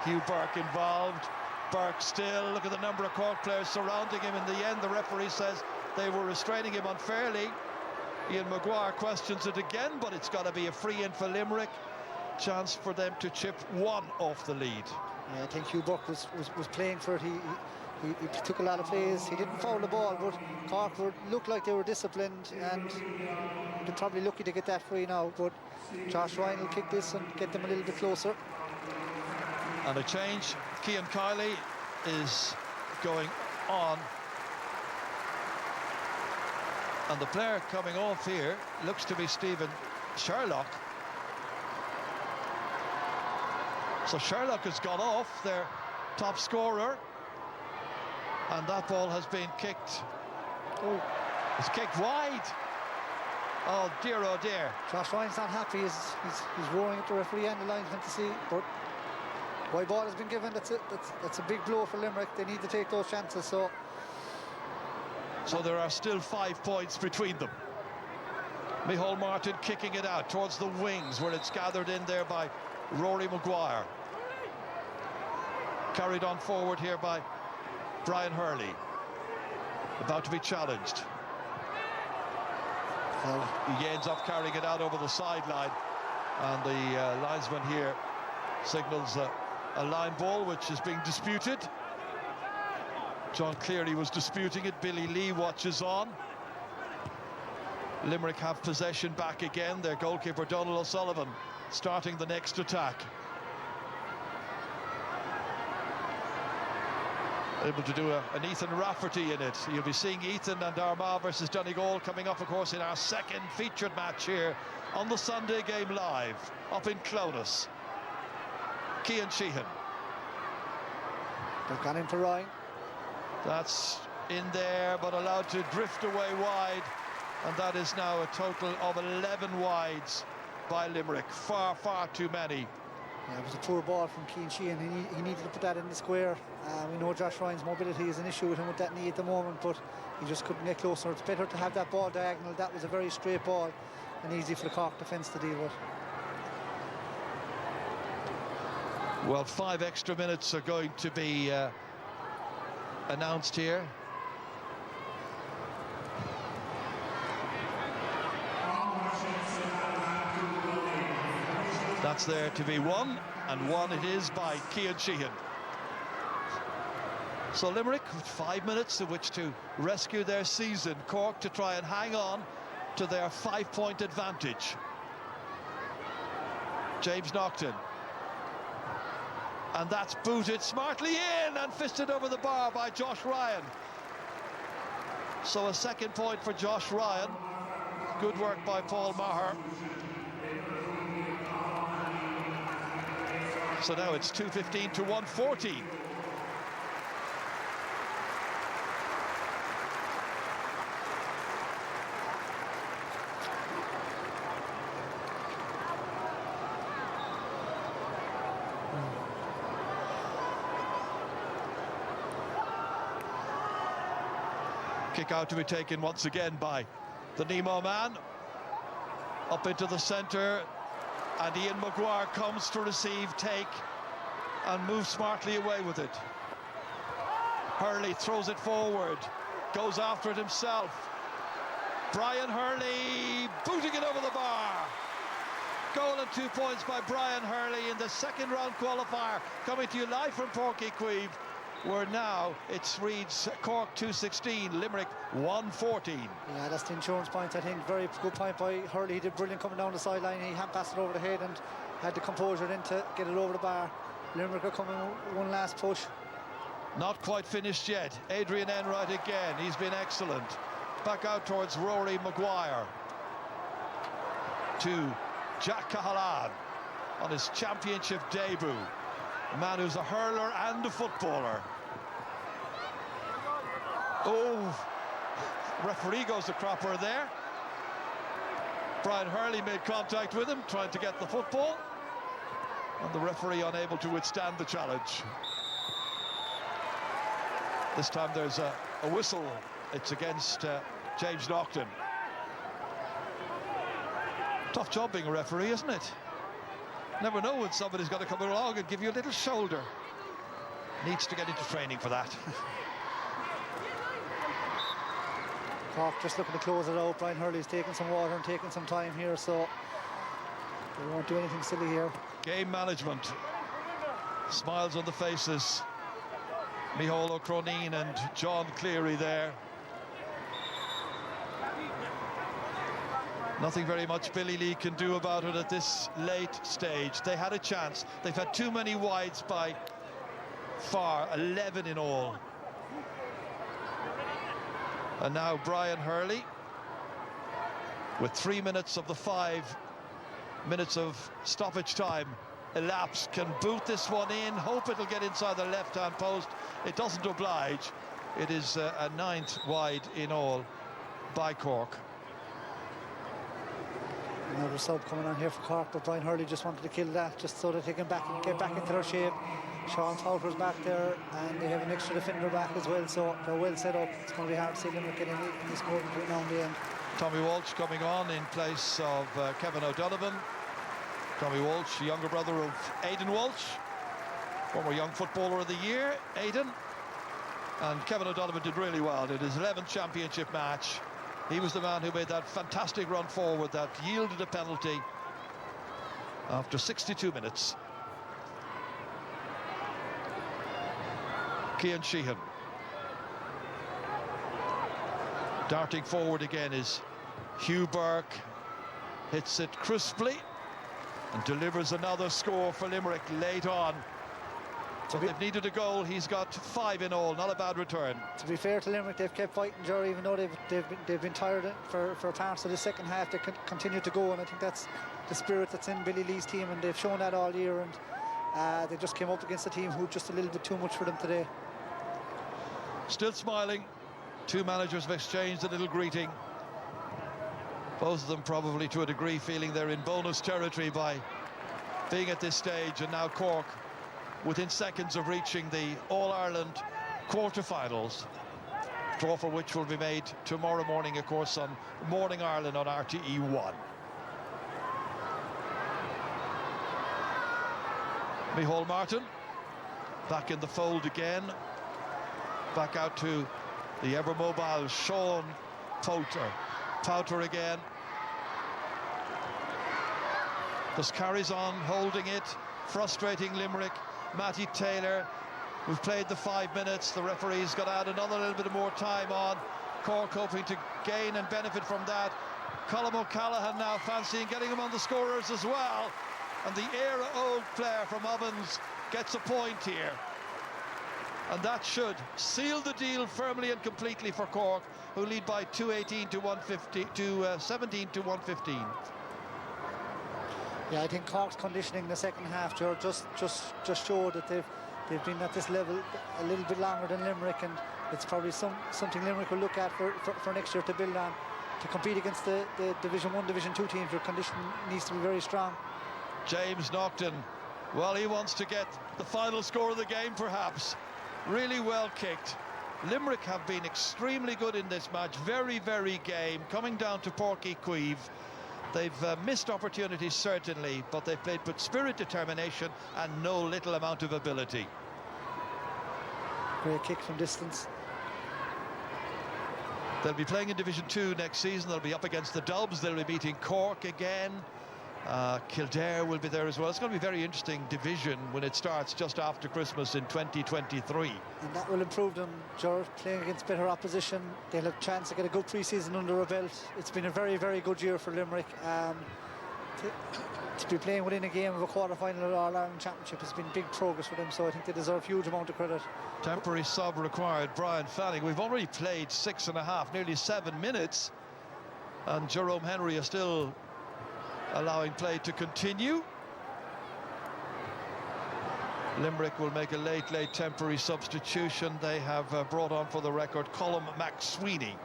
Hugh Burke involved. Burke still, look at the number of Cork players surrounding him. In the end, the referee says they were restraining him unfairly. Ian Maguire questions it again, but it's got to be a free in for Limerick. Chance for them to chip one off the lead. Yeah, I think Hugh Burke was playing for it. He took a lot of plays. He didn't foul the ball, but Cork looked like they were disciplined, and they're probably lucky to get that free now. But Josh Ryan will kick this and get them a little bit closer. And a change. Cian Kiley is going on. And the player coming off here looks to be Stephen Sherlock. So Sherlock has gone off, their top scorer. And that ball has been kicked. Oh. It's kicked wide. Oh dear, oh dear. Josh Ryan's not happy. He's roaring at the referee and the linesman to see. But wide ball has been given. That's a big blow for Limerick. They need to take those chances. So there are still 5 points between them. Micheál Martin kicking it out towards the wings, where it's gathered in there by Rory Maguire. Carried on forward here by Brian Hurley, about to be challenged. He ends up carrying it out over the sideline, and the linesman here signals a line ball which is being disputed. John Cleary was disputing it. Billy Lee watches on. Limerick have possession back again. Their goalkeeper Donald O'Sullivan starting the next attack. Able to do an Ethan Rafferty in it. You'll be seeing Ethan and Armagh versus Donegal coming up, of course, in our second featured match here on the Sunday Game Live up in Clonus. Cian Sheehan. They've gone in for Ryan. That's in there, but allowed to drift away wide, and that is now a total of 11 wides by Limerick. Far, far too many. Yeah, it was a poor ball from Cian Sheehan. He needed to put that in the square. We know Josh Ryan's mobility is an issue with him with that knee at the moment, but he just couldn't get closer. It's better to have that ball diagonal. That was a very straight ball and easy for the Cork defence to deal with. Well, 5 extra minutes are going to be announced here. That's there to be won, and won it is by Cian Sheehan. So Limerick with 5 minutes in which to rescue their season. Cork to try and hang on to their 5-point advantage. James Naughton. And that's booted smartly in and fisted over the bar by Josh Ryan. So a second point for Josh Ryan. Good work by Paul Maher. So now it's 2:15 to 1:14. Kick out to be taken once again by the Nemo man. Up into the centre, and Ian Maguire comes to receive, take, and moves smartly away with it. Hurley throws it forward, goes after it himself. Brian Hurley booting it over the bar. Goal and 2 points by Brian Hurley in the second round qualifier, coming to you live from Páirc. where now it reads Cork 216, Limerick 114. Yeah, that's the insurance point, I think. Very good point by Hurley. He did brilliant coming down the sideline. He hand passed it over the head and had the composure then to get it over the bar. Limerick are coming one last push. Not quite finished yet. Adrian Enright again. He's been excellent. Back out towards Rory Maguire. To Jack Cahalan on his championship debut. A man who's a hurler and a footballer. Oh, referee goes the cropper there. Brian Hurley made contact with him, trying to get the football. And the referee unable to withstand the challenge. This time there's a whistle. It's against James Naughton. Tough job being a referee, isn't it? Never know when somebody's got to come along and give you a little shoulder. Needs to get into training for that. Cork just looking to close it out. Brian Hurley's taking some water and taking some time here, so they won't do anything silly here. Game management. Smiles on the faces. Micheál O'Croneen and John Cleary there. Nothing very much Billy Lee can do about it at this late stage. They had a chance. They've had too many wides by far, 11 in all. And now Brian Hurley, with 3 minutes of the 5 minutes of stoppage time elapsed, can boot this one in, hope it'll get inside the left-hand post. It doesn't oblige. It is a 9th wide in all by Cork. Another sub coming on here for Cork, but Brian Hurley just wanted to kill that, just so that they can get back into their shape. Sean Fowler's back there, and they have an extra defender back as well, so they're well set up. It's going to be hard to see them getting in this score between now and the end. Tommy Walsh coming on in place of Kevin O'Donovan. Tommy Walsh, younger brother of Aidan Walsh, former Young Footballer of the Year, Aidan. And Kevin O'Donovan did really well in his 11th championship match. He was the man who made that fantastic run forward that yielded a penalty after 62 minutes. Cian Sheehan. Darting forward again is Hugh Burke. Hits it crisply and delivers another score for Limerick late on. So they've needed a goal. He's got 5 in all. Not a bad return. To be fair to Limerick, they've kept fighting, Jerry, even though they've been tired for parts of the second half. They continue to go, and I think that's the spirit that's in Billy Lee's team, and they've shown that all year. And they just came up against a team who just a little bit too much for them today. Still smiling. Two managers have exchanged a little greeting. Both of them probably to a degree feeling they're in bonus territory by being at this stage, and now Cork within seconds of reaching the All-Ireland quarter-finals, draw for which will be made tomorrow morning, of course, on Morning Ireland on RTE1. Micheál Martin back in the fold again, back out to the ever-mobile Sean Powter again. Just carries on holding it, frustrating Limerick. Matty Taylor, we've played the 5 minutes. The referee's got to add another little bit more time on. Cork hoping to gain and benefit from that. Colm O'Callaghan now fancying getting him on the scorers as well. And the Éire Óg player from Ovens gets a point here. And that should seal the deal firmly and completely for Cork, who lead by 218 to 150 to 17 to 115. Yeah, I think Cork's conditioning the second half, George, just showed that they've been at this level a little bit longer than Limerick, and it's probably something Limerick will look at for next year to build on. To compete against the Division 1, Division 2 teams, your conditioning needs to be very strong. James Naughton, well, he wants to get the final score of the game, perhaps. Really well kicked. Limerick have been extremely good in this match, very, very game, coming down to Páirc Chaoimh. They've missed opportunities, certainly, but they've played with spirit, determination, and no little amount of ability. Great kick from distance. They'll be playing in Division 2 next season. They'll be up against the Dubs. They'll be meeting Cork again. Kildare will be there as well. It's going to be a very interesting division when it starts just after Christmas in 2023. And that will improve them, George, playing against better opposition. They'll have a chance to get a good pre-season under a belt. It's been a very, very good year for Limerick. To be playing within a game of a quarter-final of the All-Ireland Championship has been big progress for them, so I think they deserve a huge amount of credit. Temporary sub required, Brian Fanning. We've already played 6.5, nearly 7 minutes, and Jerome Henry is still allowing play to continue. Limerick will make a late temporary substitution. They have brought on for the record Colm McSweeney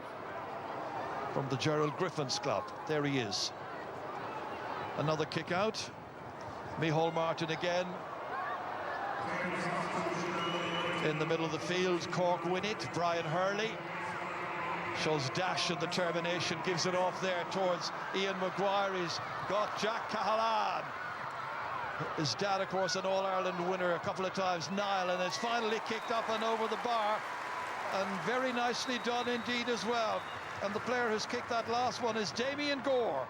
from the Gerald Griffins Club. There he is. Another kick out. Micheál Martin again. In the middle of the field, Cork win it. Brian Hurley shows dash and determination, gives it off there towards Ian Maguire. He's got Jack Cahalane. His dad, of course, an All-Ireland winner a couple of times, Niall, and it's finally kicked up and over the bar. And very nicely done indeed as well. And the player who's kicked that last one is Damien Gore.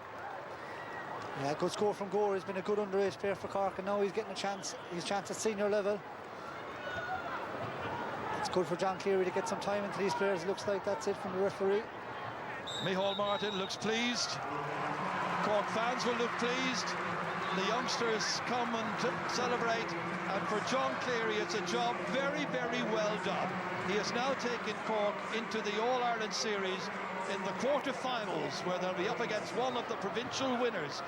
Yeah, good score from Gore. He's been a good underage player for Cork, and now he's getting a chance. His chance at senior level. It's good for John Cleary to get some time into these players. It looks like that's it from the referee. Micheál Martin looks pleased. Cork fans will look pleased. The youngsters come and celebrate. And for John Cleary, it's a job very, very well done. He has now taken Cork into the All-Ireland Series in the quarter-finals, where they'll be up against one of the provincial winners.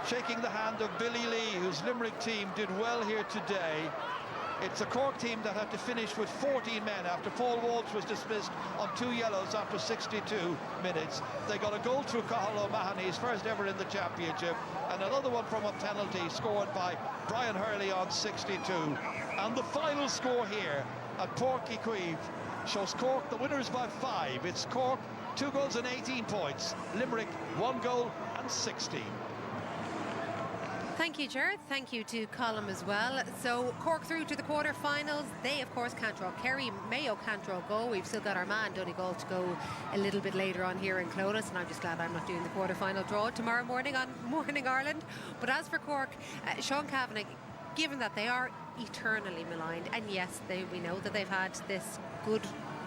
Shaking the hand of Billy Lee, whose Limerick team did well here today. It's a Cork team that had to finish with 14 men after Paul Walsh was dismissed on 2 yellows after 62 minutes. They got a goal through Cathal O'Mahony, his first ever in the championship, and another one from a penalty scored by Brian Hurley on 62. And the final score here at Páirc Chaoimh shows Cork the winners by 5. It's Cork 2 goals and 18 points. Limerick 1 goal and 16. Thank you, Jared. Thank you to Colm as well. So Cork through to the quarter-finals. They, of course, can't draw Kerry. Mayo can't draw Go. We've still got our man, Donegal, to go a little bit later on here in Clonus, and I'm just glad I'm not doing the quarter-final draw tomorrow morning on Morning Ireland. But as for Cork, Sean Kavanagh, given that they are eternally maligned, and yes, we know that they've had this good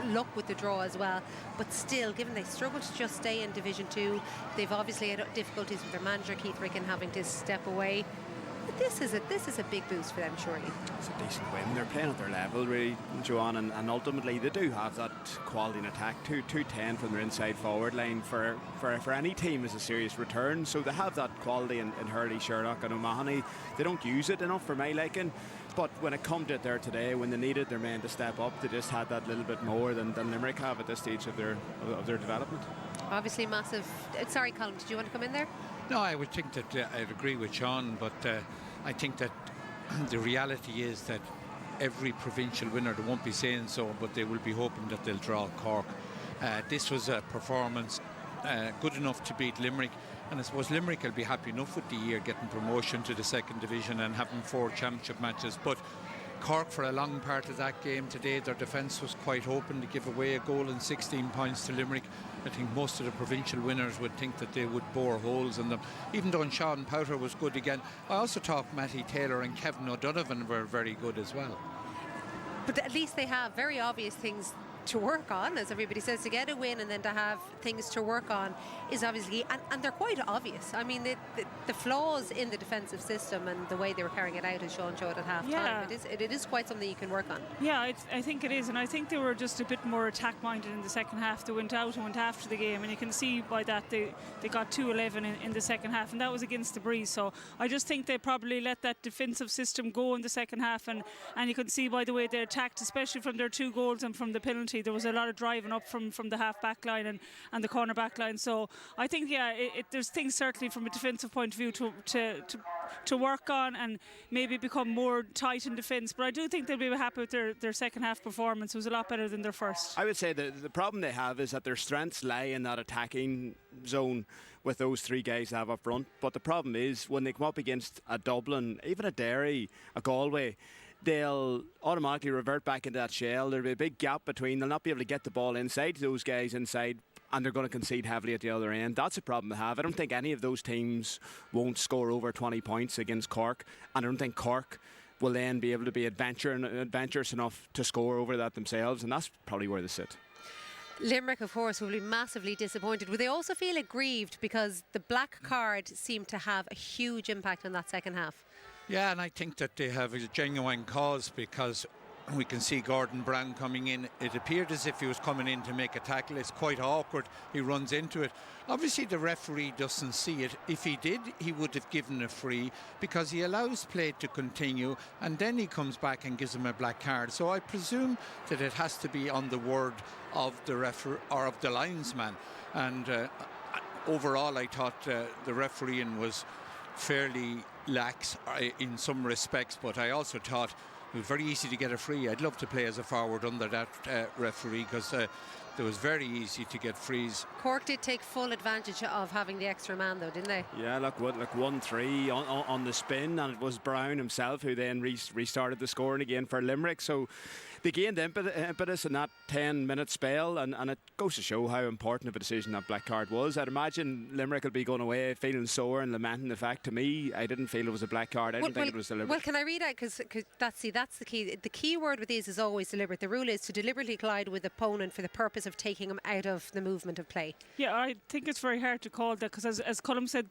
luck with the draw as well, but still, given they struggled to just stay in Division 2, they've obviously had difficulties with their manager Keith Ricken having to step away. But this is a big boost for them, surely. It's a decent win. They're playing at their level, really, Joanne, and ultimately they do have that quality in attack. 210 from their inside forward line for any team is a serious return. So they have that quality in Hurley, Sherlock and O'Mahony. They don't use it enough for my liking. But when it come to it there today, when they needed their men to step up, they just had that little bit more than Limerick have at this stage of their development. Obviously massive. Sorry, Colm, did you want to come in there? No, I would think that I'd agree with Sean, but I think that the reality is that every provincial winner, they won't be saying so, but they will be hoping that they'll draw Cork. This was a performance good enough to beat Limerick. And I suppose Limerick will be happy enough with the year getting promotion to the second division and having 4 championship matches. But Cork, for a long part of that game today, their defence was quite open to give away a goal and 16 points to Limerick. I think most of the provincial winners would think that they would bore holes in them, even though Sean Powter was good again. I also thought Matty Taylor and Kevin O'Donovan were very good as well. But at least they have very obvious things to work on, as everybody says. To get a win and then to have things to work on is obviously, and they're quite obvious. I mean, the flaws in the defensive system and the way they were carrying it out, as Sean showed at half-time, Yeah. it is quite something you can work on. Yeah, I think it is, and I think they were just a bit more attack-minded in the second half. They went out and went after the game, and you can see by that they got 2-11 in the second half, and that was against the Breeze. So I just think they probably let that defensive system go in the second half, and you can see by the way they attacked, especially from their 2 goals and from the penalty. There was a lot of driving up from the half-back line and the corner-back line. So I think, yeah, there's things certainly from a defensive point of view to work on and maybe become more tight in defence. But I do think they'll be happy with their second half performance. It was a lot better than their first. I would say that the problem they have is that their strengths lie in that attacking zone with those 3 guys they have up front. But the problem is when they come up against a Dublin, even a Derry, a Galway, they'll automatically revert back into that shell. There'll be a big gap between. They'll not be able to get the ball inside to those guys inside, and they're going to concede heavily at the other end. That's a problem to have. I don't think any of those teams won't score over 20 points against Cork, and I don't think Cork will then be able to be adventurous enough to score over that themselves, and that's probably where they sit. Limerick, of course, will be massively disappointed. Will they also feel aggrieved because the black card seemed to have a huge impact on that second half? Yeah, and I think that they have a genuine cause, because we can see Gordon Brown coming in. It appeared as if he was coming in to make a tackle. It's quite awkward. He runs into it. Obviously, the referee doesn't see it. If he did, he would have given a free, because he allows play to continue, and then he comes back and gives him a black card. So I presume that it has to be on the word of the referee or of the linesman. And overall, I thought the refereeing was fairly lax in some respects, but I also thought it was very easy to get a free. I'd love to play as a forward under that referee, because it was very easy to get frees. Cork did take full advantage of having the extra man, though, didn't they? Yeah, look 1-3 on the spin, and it was Brown himself who then restarted the scoring again for Limerick. So they gained impetus in that 10-minute spell, and it goes to show how important of a decision that black card was. I'd imagine Limerick will be going away feeling sore and lamenting the fact. To me, I didn't feel it was a black card. I didn't think it was deliberate. Well, can I read out? Because that's the key. The key word with these is always deliberate. The rule is to deliberately collide with the opponent for the purpose of taking him out of the movement of play. Yeah, I think it's very hard to call that, because as Colm said,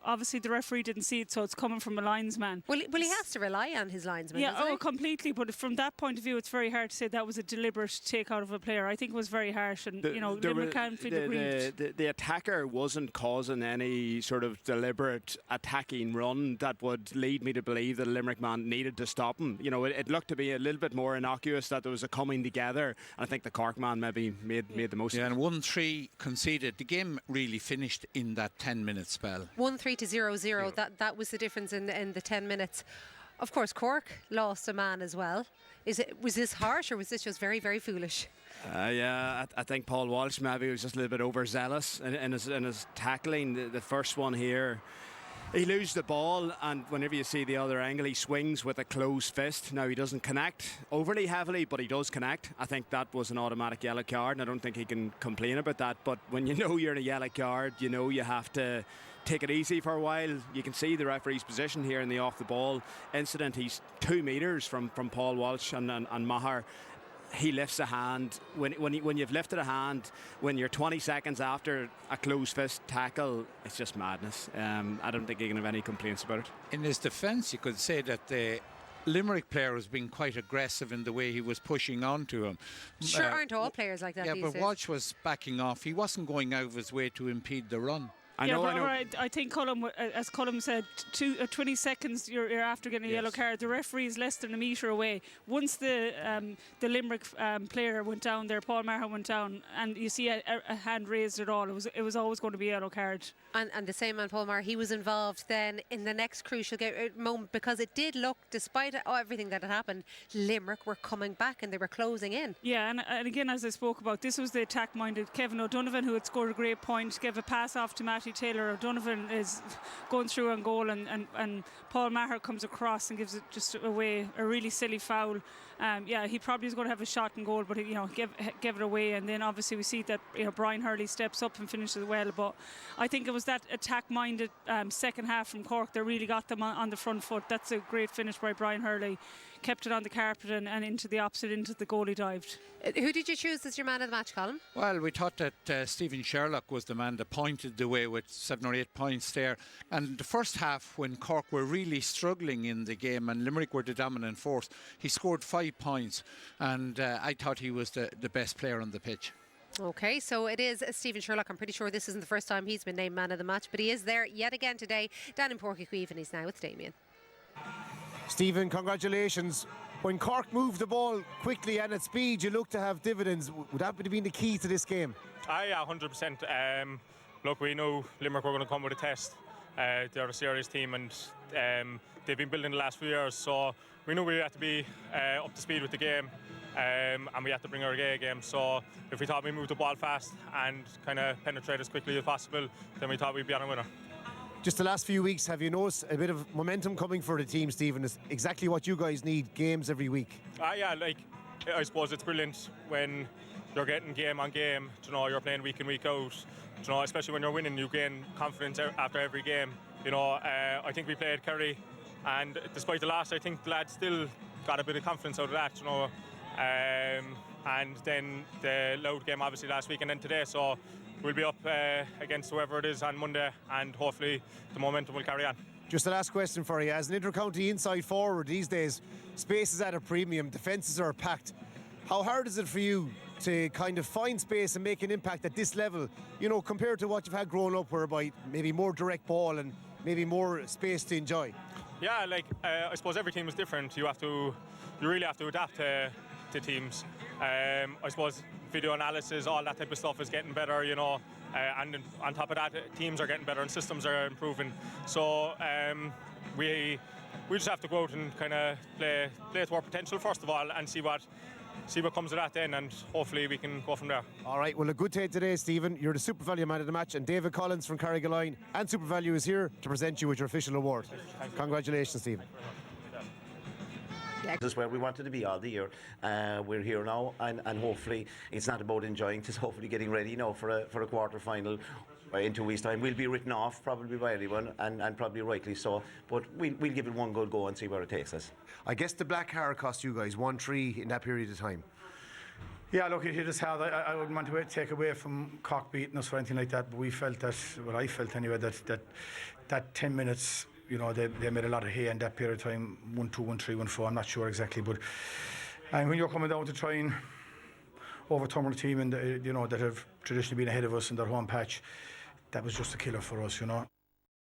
obviously the referee didn't see it, so it's coming from a linesman. Well, he has to rely on his linesman. Yeah, completely. But from that point of view, it's very hard to say that was a deliberate take out of a player. I think it was very harsh, and Limerick can't feel aggrieved. The attacker wasn't causing any sort of deliberate attacking run that would lead me to believe that a Limerick man needed to stop him. It looked to be a little bit more innocuous, that there was a coming together, and I think the Cork man maybe made the most of it. And 1-3 conceded. The game really finished in that 10-minute spell. 1-3 to 0-0. That was the difference in the 10 minutes. Of course, Cork lost a man as well. Was this harsh, or was this just very, very foolish? Yeah, I think Paul Walsh maybe was just a little bit overzealous in his tackling. The first one here, he loses the ball, and whenever you see the other angle, he swings with a closed fist. Now, he doesn't connect overly heavily, but he does connect. I think that was an automatic yellow card, and I don't think he can complain about that. But when you know you're in a yellow card, you have to take it easy for a while. You can see the referee's position here in the off the ball incident. He's 2 metres from Paul Walsh and Maher. He lifts a hand. When you've lifted a hand, when you're 20 seconds after a closed fist tackle, it's just madness. I don't think he can have any complaints about it. In his defence, you could say that the Limerick player has been quite aggressive in the way he was pushing onto him. Sure, aren't all players like that these but days? Walsh was backing off. He wasn't going out of his way to impede the run. I know. I think Colm, as Colm said, 20 seconds you're after getting a yellow card. The referee is less than a metre away. Once the Limerick player went down there, Paul Maher went down, and you see a hand raised at all, it was always going to be a yellow card. And the same man, Paul Maher, he was involved then in the next crucial moment, because it did look, despite everything that had happened, Limerick were coming back and they were closing in. Yeah, and again, as I spoke about, this was the attack-minded Kevin O'Donovan, who had scored a great point, gave a pass off to Matty Taylor. O'Donovan is going through on goal, and Paul Maher comes across and gives it just away, a really silly foul. He probably is going to have a shot in goal, but gave it away. And then obviously we see that Brian Hurley steps up and finishes well. But I think it was that attack-minded second half from Cork that really got them on the front foot. That's a great finish by Brian Hurley. Kept it on the carpet and into the opposite, into the goal he dived. Who did you choose as your man of the match, Colm? Well, we thought that Stephen Sherlock was the man that pointed the way with 7 or 8 points there. And the first half, when Cork were really struggling in the game and Limerick were the dominant force, he scored 5 points. And I thought he was the best player on the pitch. OK, so it is Stephen Sherlock. I'm pretty sure this isn't the first time he's been named man of the match, but he is there yet again today down in Páirc, and he's now with Damien. Stephen, congratulations. When Cork moved the ball quickly and at speed, you look to have dividends. Would that have been the key to this game? Yeah, 100%. Look, we know Limerick were going to come with a test. They're a serious team, and they've been building the last few years, so we knew we had to be up to speed with the game, and we had to bring our A game. So if we thought we moved the ball fast and kind of penetrate as quickly as possible, then we thought we'd be on a winner. Just the last few weeks, have you noticed a bit of momentum coming for the team, Stephen? It's exactly what you guys need, games every week. Yeah, like, I suppose it's brilliant when you're getting game on game. You know, you're playing week in, week out. You know, especially when you're winning, you gain confidence after every game. You know, I think we played Kerry, and despite the loss, I think the lads still got a bit of confidence out of that. You know, and then the Louth game obviously last week, and then today. So we'll be up against whoever it is on Monday, and hopefully the momentum will carry on. Just the last question for you. As an inter-county inside forward these days, space is at a premium, defences are packed. How hard is it for you to kind of find space and make an impact at this level, you know, compared to what you've had growing up, whereby maybe more direct ball and maybe more space to enjoy? Yeah, like I suppose every team is different. You really have to adapt to teams. I suppose video analysis, all that type of stuff is getting better, you know, and on top of that, teams are getting better and systems are improving. So we just have to go out and kind of play to our potential first of all, and see what comes of that then, and hopefully we can go from there. All right, well, a good day today, Stephen. You're the Super Value man of the match, and David Collins from Carrigaline and Super Value is here to present you with your official award. Congratulations, Stephen. This is where we wanted to be all the year. We're here now, and hopefully it's not about enjoying, it's hopefully getting ready now for a quarter final in 2 weeks' time. We'll be written off probably by everyone, and probably rightly so, but we'll give it one good go and see where it takes us. I guess the black car cost you guys 1-3 in that period of time. Yeah, look, it hit us hard. I wouldn't want to take away from Cork beating us or anything like that, but we felt that, well, I felt anyway, that 10 minutes, you know, they made a lot of hay in that period of time, 1-2, 1-3, 1-4, I'm not sure exactly, but and when you're coming down to try and overturn a team and you know, that have traditionally been ahead of us in their home patch, that was just a killer for us, you know.